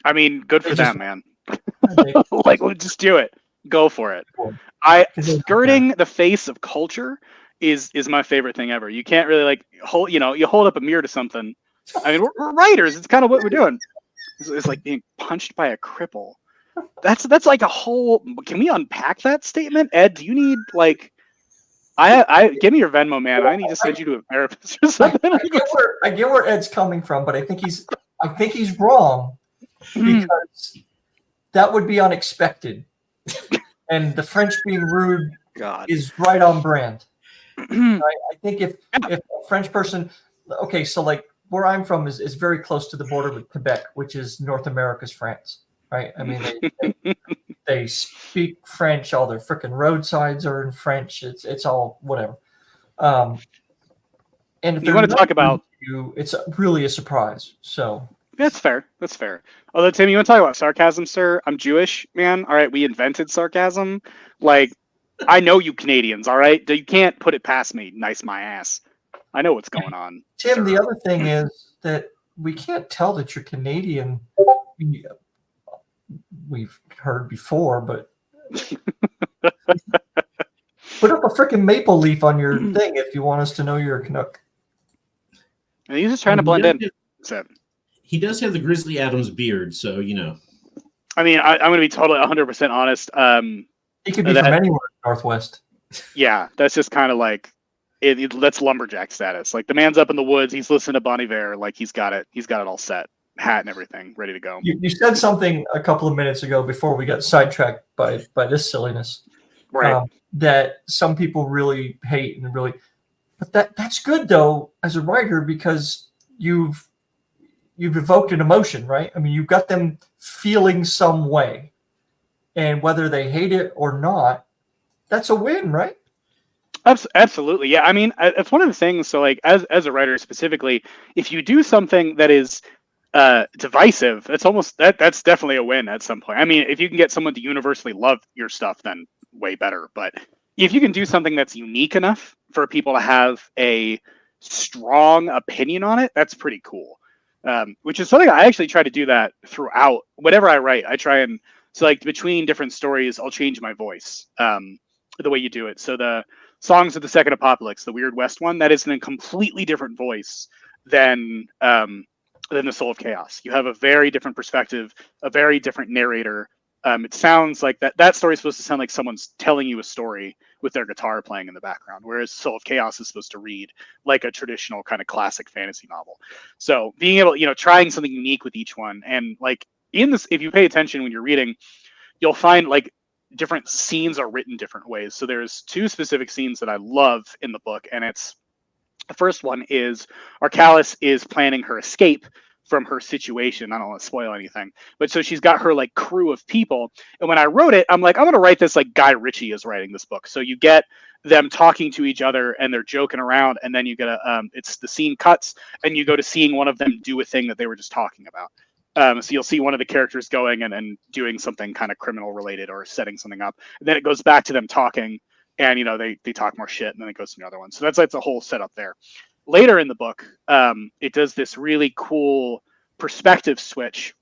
I mean, good for them, man. Like, just do it. Go for it. Skirting the face of culture is my favorite thing ever. You can't really you hold up a mirror to something. I mean, we're writers. It's kind of what we're doing. It's like being punched by a cripple. That's like a whole. Can we unpack that statement, Ed? Do you need like? I give me your Venmo, man. I need to send you to a therapist or something. I get where Ed's coming from, but I think he's wrong because that would be unexpected, and the French being rude is right on brand. I think if a French person, okay, so like where I'm from is very close to the border with Quebec, which is North America's France, right? I mean, they speak French. All their freaking roadsides are in French. It's all whatever. And if you want to talk about you, it's really a surprise. So that's fair. That's fair. Although Tim, you want to talk about sarcasm, sir? I'm Jewish, man. All right, we invented sarcasm. Like, I know you Canadians. All right, you can't put it past me. Nice my ass. I know what's going on. Tim, sir. The other thing is that we can't tell that you're Canadian. We've heard before, but put up a freaking maple leaf on your thing if you want us to know you're a Canuck. And he's just trying to blend in. He does have the Grizzly Adams beard, so you know. I mean, I'm going to be totally 100% honest. He could be from anywhere in the Northwest. Yeah, that's just kind of like that's lumberjack status. Like the man's up in the woods, he's listening to Bon Iver, like he's got it all set. Hat and everything ready to go. You said something a couple of minutes ago before we got sidetracked by this silliness, right? That some people really hate but that's good though as a writer because you've evoked an emotion, right? I mean, you've got them feeling some way, and whether they hate it or not, that's a win, right? Absolutely. Yeah. I mean, it's one of the things. So like as a writer specifically, if you do something that is divisive, that's definitely a win at some point. I mean, if you can get someone to universally love your stuff, then way better. But if you can do something that's unique enough for people to have a strong opinion on it, that's pretty cool. Which is something I actually try to do that throughout whatever I write. I try and so like between different stories, I'll change my voice. The way you do it. So the Songs of the Second Apocalypse, the Weird West one, that is in a completely different voice than the Soul of Chaos. You have a very different perspective, a very different narrator. It sounds like that story is supposed to sound like someone's telling you a story with their guitar playing in the background, whereas Soul of Chaos is supposed to read like a traditional kind of classic fantasy novel. So being able, trying something unique with each one, and like in this, if you pay attention when you're reading, you'll find like different scenes are written different ways. So there's two specific scenes that I love in the book, and it's the first one is Arcalis is planning her escape from her situation. I don't want to spoil anything, but so she's got her like crew of people. And when I wrote it, I'm like, I'm going to write this like Guy Ritchie is writing this book. So you get them talking to each other and they're joking around, and then you get it's the scene cuts and you go to seeing one of them do a thing that they were just talking about. So you'll see one of the characters going and doing something kind of criminal related or setting something up. And then it goes back to them talking, and they talk more shit, and then it goes to the other one. So that's a whole setup there. Later in the book, it does this really cool perspective switch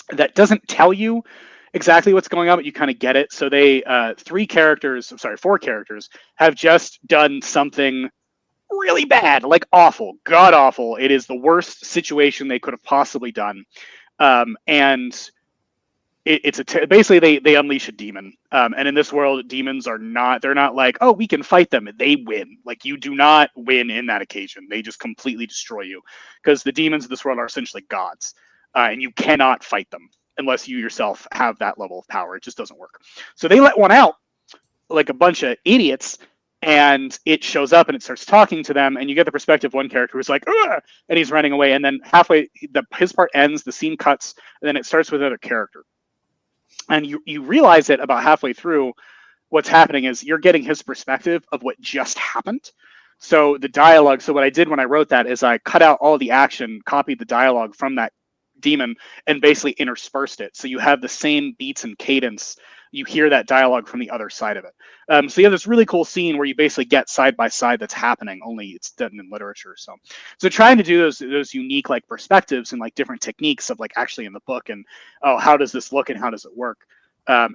that doesn't tell you exactly what's going on, but you kind of get it. So they 4 characters have just done something really bad, like awful, god awful. It is the worst situation they could have possibly done, and basically they unleash a demon. And in this world, demons they're not like, oh, we can fight them. They win. Like, you do not win in that occasion. They just completely destroy you, because the demons of this world are essentially gods, and you cannot fight them unless you yourself have that level of power. It just doesn't work. So they let one out, like a bunch of idiots. And it shows up and it starts talking to them, and you get the perspective of one character who's like, ugh! And he's running away. And then halfway, his part ends, the scene cuts, and then it starts with another character. And you realize it about halfway through. What's happening is you're getting his perspective of what just happened. So the dialogue. So what I did when I wrote that is I cut out all the action, copied the dialogue from that demon, and basically interspersed it. So you have the same beats and cadence. You hear that dialogue from the other side of it. So you have this really cool scene where you basically get side by side that's happening, only it's done in literature. So trying to do those unique like perspectives and like different techniques of like actually in the book, and how does this look and how does it work?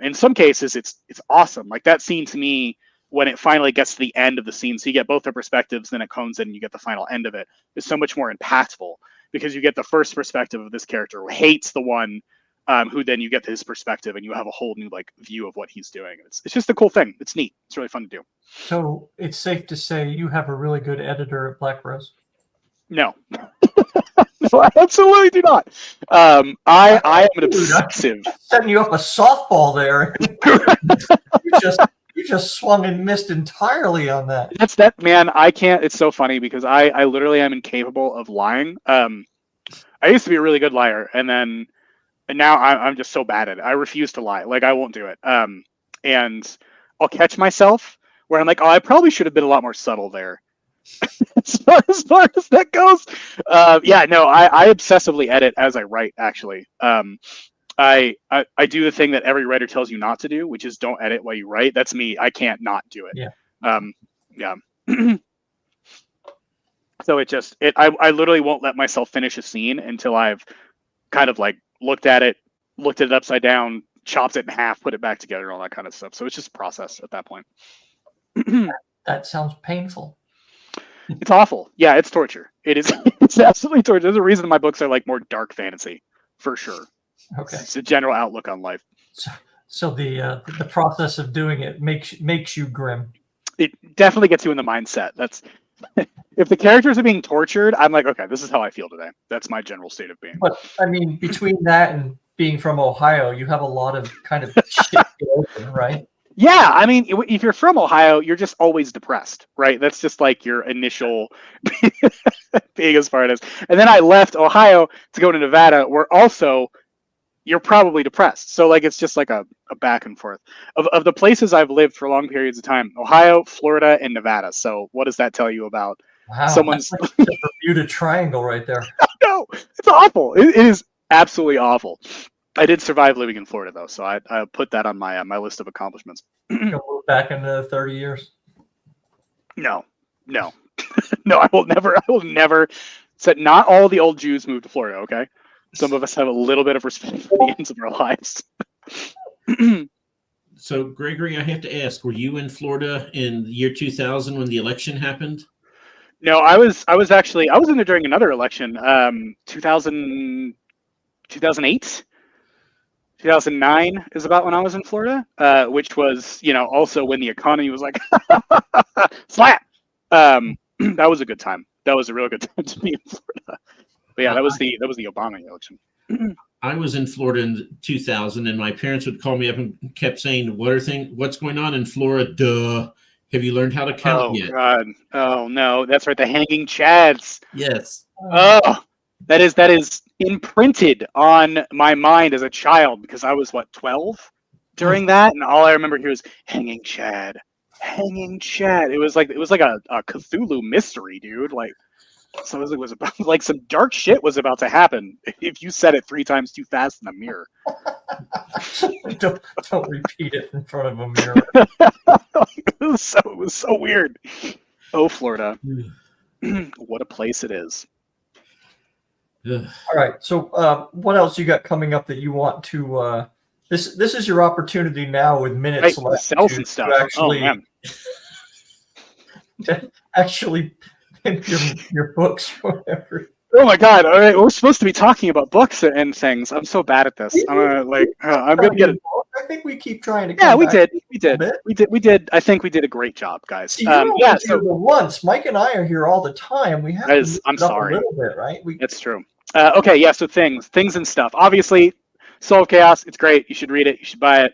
In some cases, it's awesome. Like that scene to me, when it finally gets to the end of the scene, so you get both their perspectives, then it cones in and you get the final end of it, is so much more impactful, because you get the first perspective of this character who hates the one who then you get his perspective, and you have a whole new like view of what he's doing. It's just a cool thing. It's neat. It's really fun to do. So it's safe to say you have a really good editor at Black Rose. No, no, I absolutely do not. I am an obsessive. Setting you up a softball there. you just swung and missed entirely on that. That's that, man. I can't. It's so funny because I literally am incapable of lying. I used to be a really good liar, and now I'm just so bad at it. I refuse to lie. Like, I won't do it. And I'll catch myself where I'm like, oh, I probably should have been a lot more subtle there. as far as that goes. Yeah, no, I obsessively edit as I write, actually. I do the thing that every writer tells you not to do, which is don't edit while you write. That's me. I can't not do it. Yeah. Yeah. So I literally won't let myself finish a scene until I've kind of like looked at it upside down, chopped it in half, put it back together, all that kind of stuff. So it's just a process at that point. That sounds painful. It's awful. Yeah, it's torture. It is. It's absolutely torture. There's a reason my books are like more dark fantasy, for sure. Okay. It's a general outlook on life. So the process of doing it makes you grim. It definitely gets you in the mindset. That's if the characters are being tortured, I'm like, okay, this is how I feel today. That's my general state of being. But I mean, between that and being from Ohio, you have a lot of kind of shit to open, right? Yeah, I mean, if you're from Ohio, you're just always depressed, right? That's just like your initial being as far as. And then I left Ohio to go to Nevada, where also you're probably depressed. So like it's just like a back and forth. Of the places I've lived for long periods of time, Ohio, Florida, and Nevada. So what does that tell you about Wow, someone's that's like the Bermuda Triangle right there. No, it's awful. It is absolutely awful. I did survive living in Florida though, so I put that on my my list of accomplishments. Go move back into 30 years. No, no, no. I will never. I will never. Said not all the old Jews moved to Florida. Okay, some of us have a little bit of respect for the ends of our lives. So, Gregory, I have to ask: were you in Florida in the year 2000 when the election happened? No, I was in there during another election, 2000, 2008. 2009 is about when I was in Florida, which was, also when the economy was like, slap. That was a good time. That was a real good time to be in Florida. But yeah, that was the Obama election. I was in Florida in 2000, and my parents would call me up and kept saying, "What's going on in Florida? Duh. Have you learned how to count yet?" God. Oh no, that's right. The hanging chads. Yes. Oh, that is imprinted on my mind as a child because I was 12 during that, and all I remember here was hanging chad. It was like a Cthulhu mystery, dude. Like, so it was about like some dark shit was about to happen if you said it 3 times too fast in the mirror. don't repeat it in front of a mirror. It was so weird. Oh, Florida. What a place it is. All right. So what else you got coming up that you want to this is your opportunity now with minutes left sell some stuff. Actually, actually pimp your books or whatever. Oh my god! All right, we're supposed to be talking about books and things. I'm so bad at this. I'm gonna get it. I think we keep trying to. Yeah, we did. I think we did a great job, guys. See, you're here once. Mike and I are here all the time. We have to. I'm sorry. A little bit, right? That's true. Okay, yeah. So things and stuff. Obviously, Soul of Chaos. It's great. You should read it. You should buy it.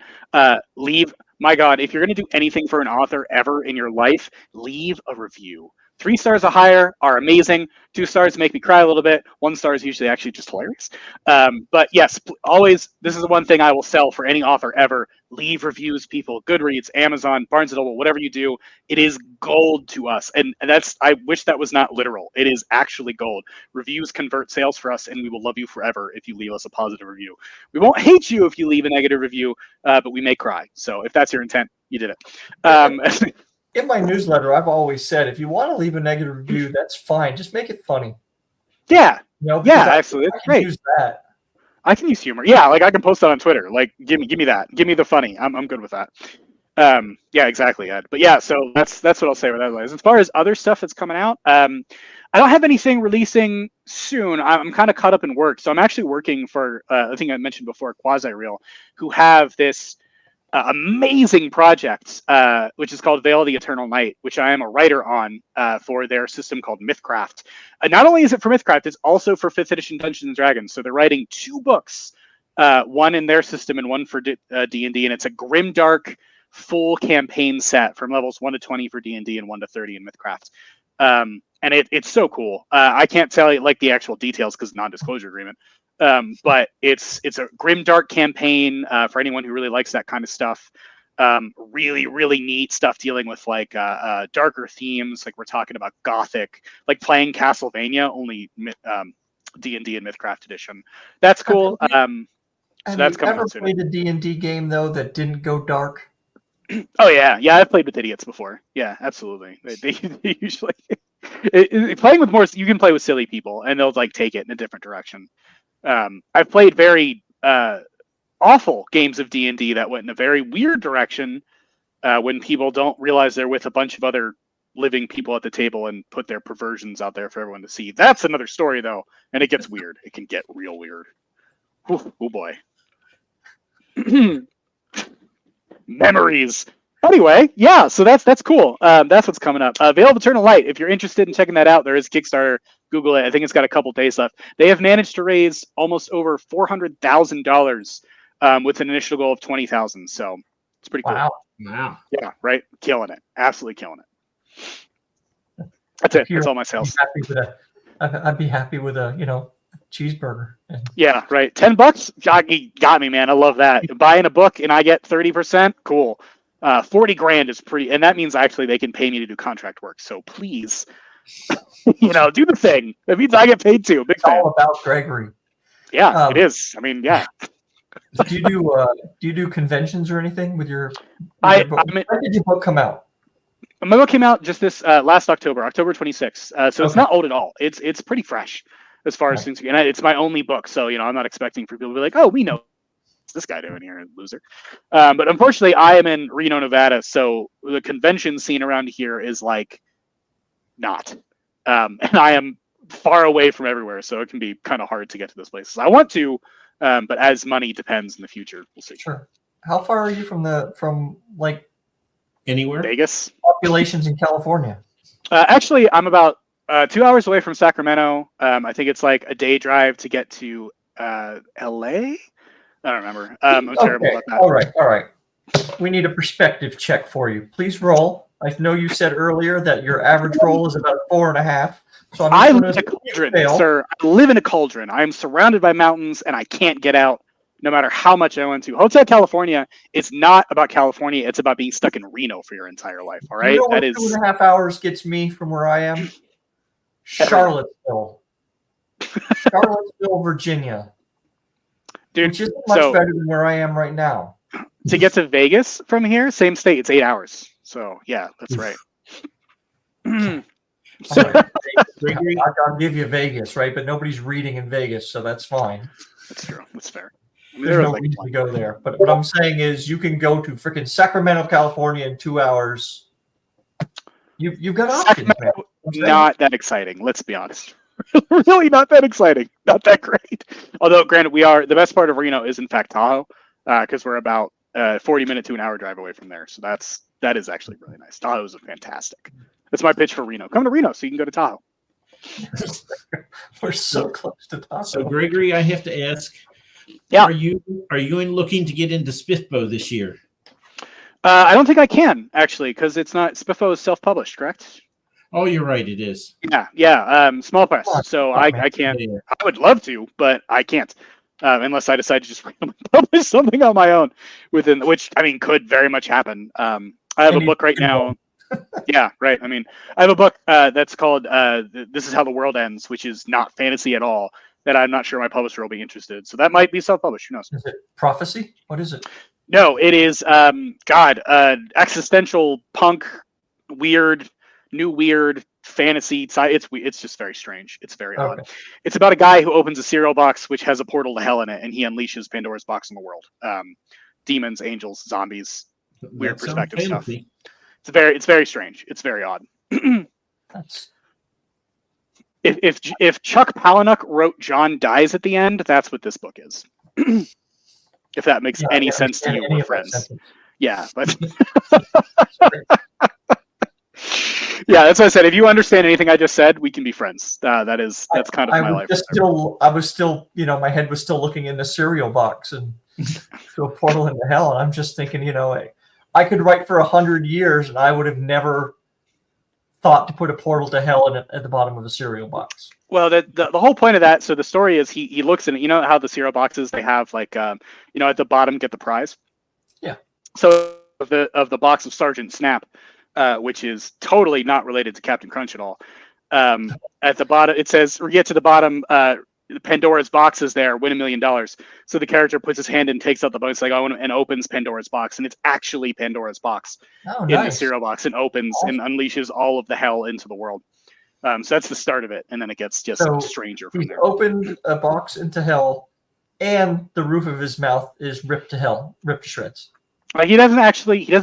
Leave. My God, if you're going to do anything for an author ever in your life, leave a review. 3 stars or higher are amazing. 2 stars make me cry a little bit. 1 star is usually actually just hilarious. But yes, always, this is the one thing I will sell for any author ever. Leave reviews, people. Goodreads, Amazon, Barnes & Noble, whatever you do. It is gold to us. And I wish that was not literal. It is actually gold. Reviews convert sales for us, and we will love you forever if you leave us a positive review. We won't hate you if you leave a negative review, but we may cry. So if that's your intent, you did it. In my newsletter, I've always said, if you want to leave a negative review, that's fine. Just make it funny. Yeah. Absolutely. That's great. Use that. I can use humor. Yeah, like I can post that on Twitter. Like, give me that. Give me the funny. I'm good with that. Yeah, exactly, Ed. But yeah, so that's what I'll say with that. As far as other stuff that's coming out, I don't have anything releasing soon. I'm kind of caught up in work, so I'm actually working for I think I mentioned before, Quasi Real, who have this amazing project, which is called Veil of the Eternal Night, which I am a writer on for their system called Mythcraft. Not only is it for Mythcraft, it's also for 5th edition Dungeons & Dragons. So they're writing 2 books, one in their system and one for D&D, and it's a grimdark full campaign set from levels 1 to 20 for D&D and 1 to 30 in Mythcraft. And it's so cool. I can't tell you like the actual details because non-disclosure agreement. But it's a grimdark campaign for anyone who really likes that kind of stuff. Really, really neat stuff dealing with like darker themes. Like we're talking about Gothic, like playing Castlevania, only D&D and Mythcraft edition. That's cool. So that's coming out soon. Have you ever played a D&D game though that didn't go dark? Oh yeah, I've played with idiots before. Yeah, absolutely. They usually playing with more. You can play with silly people, and they'll like take it in a different direction. I've played very awful games of D&D that went in a very weird direction when people don't realize they're with a bunch of other living people at the table and put their perversions out there for everyone to see. That's another story, though, and it gets weird. It can get real weird. Oh boy. Memories. Anyway, yeah, so that's cool. That's what's coming up. Veil of Eternal Light. If you're interested in checking that out, there is Kickstarter. Google it. I think it's got a couple days left. They have managed to raise almost over $400,000 with an initial goal of $20,000. So It's pretty cool. Wow. Yeah, right. Killing it. Absolutely killing it. That's it. That's all my sales. I'd be happy with a cheeseburger. Yeah, right. $10. Got me, man. I love that. Buying a book and I get 30%. Cool. 40 grand is pretty, and that means actually they can pay me to do contract work. So please, do the thing. That means I get paid too. Big fan. All about Gregory. Yeah, it is. I mean, yeah. Do you do conventions or anything with your book? When did your book come out? My book came out just this last October 26th. So it's not old at all. It's pretty fresh as far as things. And it's my only book, so I'm not expecting for people to be like, oh, we know what's this guy doing here, loser. But unfortunately, I am in Reno, Nevada, so the convention scene around here is like not. And I am far away from everywhere, so it can be kind of hard to get to those places. I want to, but as money depends in the future, we'll see. Sure. How far are you from anywhere? Vegas. Populations in California. Actually, I'm about 2 hours away from Sacramento. I think it's like a day drive to get to LA. I don't remember. I'm terrible about that. All right. We need a perspective check for you. Please roll. I know you said earlier that your average roll is about 4.5. So I live in a cauldron, sir. I live in a cauldron. I am surrounded by mountains, and I can't get out no matter how much I want to. Hotel California is not about California. It's about being stuck in Reno for your entire life. All right? That is 2.5 hours gets me from where I am. Charlottesville, Virginia. Dude, which isn't much better than where I am right now. To get to Vegas from here, same state, it's 8 hours. So yeah, that's right. I'll give you Vegas, right? But nobody's reading in Vegas, so that's fine. That's true. That's fair. There's no reason to go there. But what I'm saying is you can go to freaking Sacramento, California in 2 hours. You've got options, man. Not that exciting, let's be honest. Really not that exciting. Not that great. Although, granted, the best part of Reno is in fact Tahoe, because we're about 40-minute to an hour drive away from there. So that is actually really nice. Tahoe is fantastic. That's my pitch for Reno. Come to Reno so you can go to Tahoe. We're so close to Tahoe. So, Gregory, I have to ask, are you looking to get into Spiffbo this year? I don't think I can, actually, because it's not. Spiffbo is self-published, correct? Oh, you're right. It is. Yeah. Small press. So I can't. I would love to, but I can't. Unless I decide to just randomly publish something on my own, which could very much happen. I have a book right now. Yeah, right. I have a book that's called "This Is How the World Ends," which is not fantasy at all. That I'm not sure my publisher will be interested. So that might be self-published. Who knows? Is it prophecy? What is it? No, it is existential punk, weird fantasy. It's just very strange. It's very odd. It's about a guy who opens a cereal box which has a portal to hell in it, and he unleashes Pandora's box on the world. Demons, angels, zombies, weird perspective stuff. It's very strange. It's very odd. If Chuck Palahniuk wrote John Dies at the End, that's what this book is. If that makes any sense to you or friends. Yeah, but yeah, that's what I said. If you understand anything I just said, we can be friends. That's kind of my life. I was still, my head was still looking in the cereal box and to a portal into hell. And I'm just thinking, I could write for 100 years and I would have never thought to put a portal to hell at the bottom of a cereal box. Well, the whole point of that, so the story is he looks in it. You know how the cereal boxes, they have like, at the bottom, get the prize? Yeah. So of the box of Sergeant Snap, which is totally not related to Captain Crunch at all. At the bottom, it says, we get to the bottom, Pandora's box is there, win $1 million. So the character puts his hand and takes out the box, and opens Pandora's box, and it's actually Pandora's box in the cereal box, and opens and unleashes all of the hell into the world. So that's the start of it, and then it gets just stranger from there. Opened a box into hell, and the roof of his mouth is ripped to shreds. He doesn't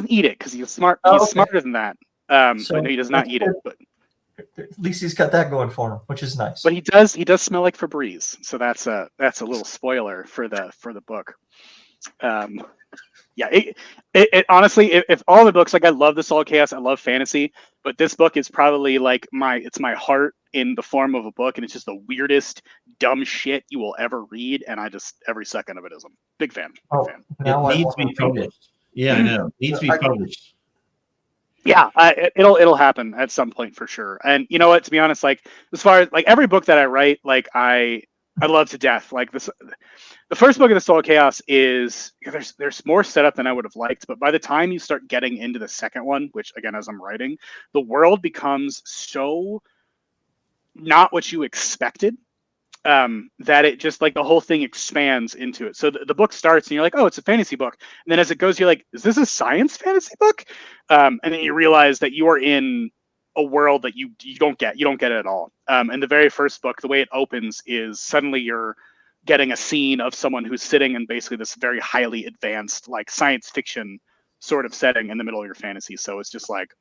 eat it because he's smart. He's smarter than that. But no, he does not eat it. But at least he's got that going for him, which is nice. But he does smell like Febreze, so that's a little spoiler for the book. Yeah, it honestly, if all the books, like, I love the Soul Chaos, I love fantasy, but this book is probably like my heart in the form of a book, and it's just the weirdest dumb shit you will ever read, and every second of it is a big fan. It needs to be published. Yeah, I know. Needs to be published. Yeah, it'll happen at some point for sure. And you know what? To be honest, like as far as like every book that I write, like I love to death. Like this, the first book of the Soul of Chaos is there's more setup than I would have liked. But by the time you start getting into the second one, which again, as I'm writing, the world becomes so not what you expected. That it just like the whole thing expands into it. So the book starts and you're like, oh, it's a fantasy book. And then as it goes, you're like, is this a science fantasy book? And then you realize that you are in a world that you don't get it at all. And the very first book, the way it opens is suddenly you're getting a scene of someone who's sitting in basically this very highly advanced like science fiction sort of setting in the middle of your fantasy. So it's just like,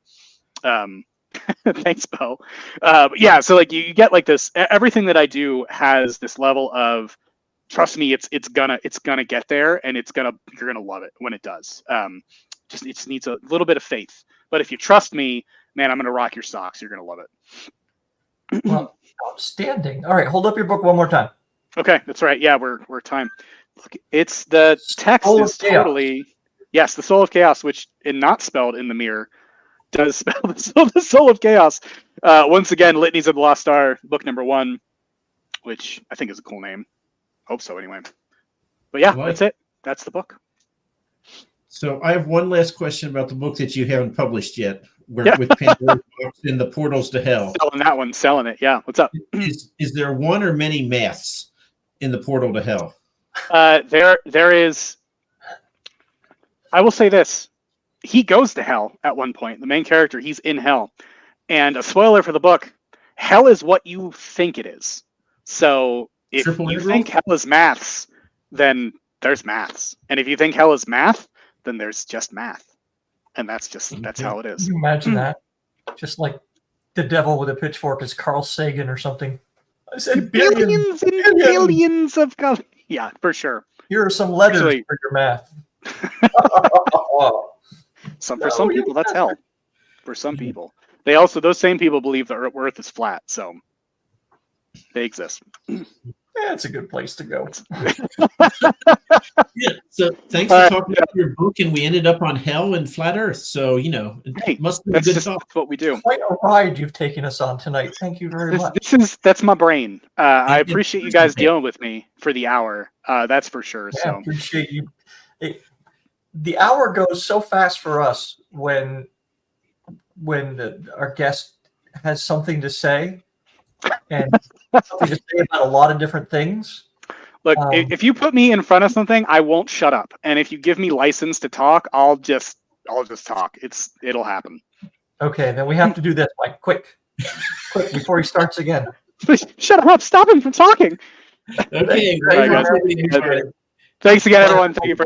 thanks, Bo. Yeah, so like you get like this. Everything that I do has this level of trust me. It's gonna get there, and you're gonna love it when it does. It just needs a little bit of faith. But if you trust me, man, I'm gonna rock your socks. You're gonna love it. Well, outstanding. All right, hold up your book one more time. Okay, that's right. Yeah, we're time. Look, it's the text is totally yes, the Soul of Chaos, which and not spelled in the mirror. Does spell the Soul of Chaos. Once again, Litanies of the Lost Star, book number 1, which I think is a cool name. Hope so, anyway. But yeah, that's it. That's the book. So I have one last question about the book that you haven't published yet, with Pandora's Box in the Portals to Hell. Selling that one, selling it. Yeah, what's up? Is there one or many maths in the Portal to Hell? There is. I will say this. He goes to hell at one point. The main character, he's in hell. And a spoiler for the book, hell is what you think it is. So if you think hell is maths, then there's maths. And if you think hell is math, then there's just math. And that's how it is. Can you imagine that? Just like the devil with a pitchfork is Carl Sagan or something. I said billions and billions of colors. Yeah, for sure. Here are some letters for your math. For some people, that's hell. For some people, those same people believe the Earth is flat, so they exist. That's a good place to go. Yeah. So thanks for talking about your book, and we ended up on hell and flat Earth. So it must be a good talk. That's what we do. Quite a ride you've taken us on tonight. Thank you very much. That's my brain. I appreciate you guys dealing with me for the hour. That's for sure. Yeah, so I appreciate you. The hour goes so fast for us when our guest has something to say and something to say about a lot of different things. Look, if you put me in front of something, I won't shut up. And if you give me license to talk, I'll just talk. It'll happen. Okay, then we have to do this, Mike. Quick, before he starts again. Please shut up! Stop him from talking. Okay. Thanks again, everyone. Thank you for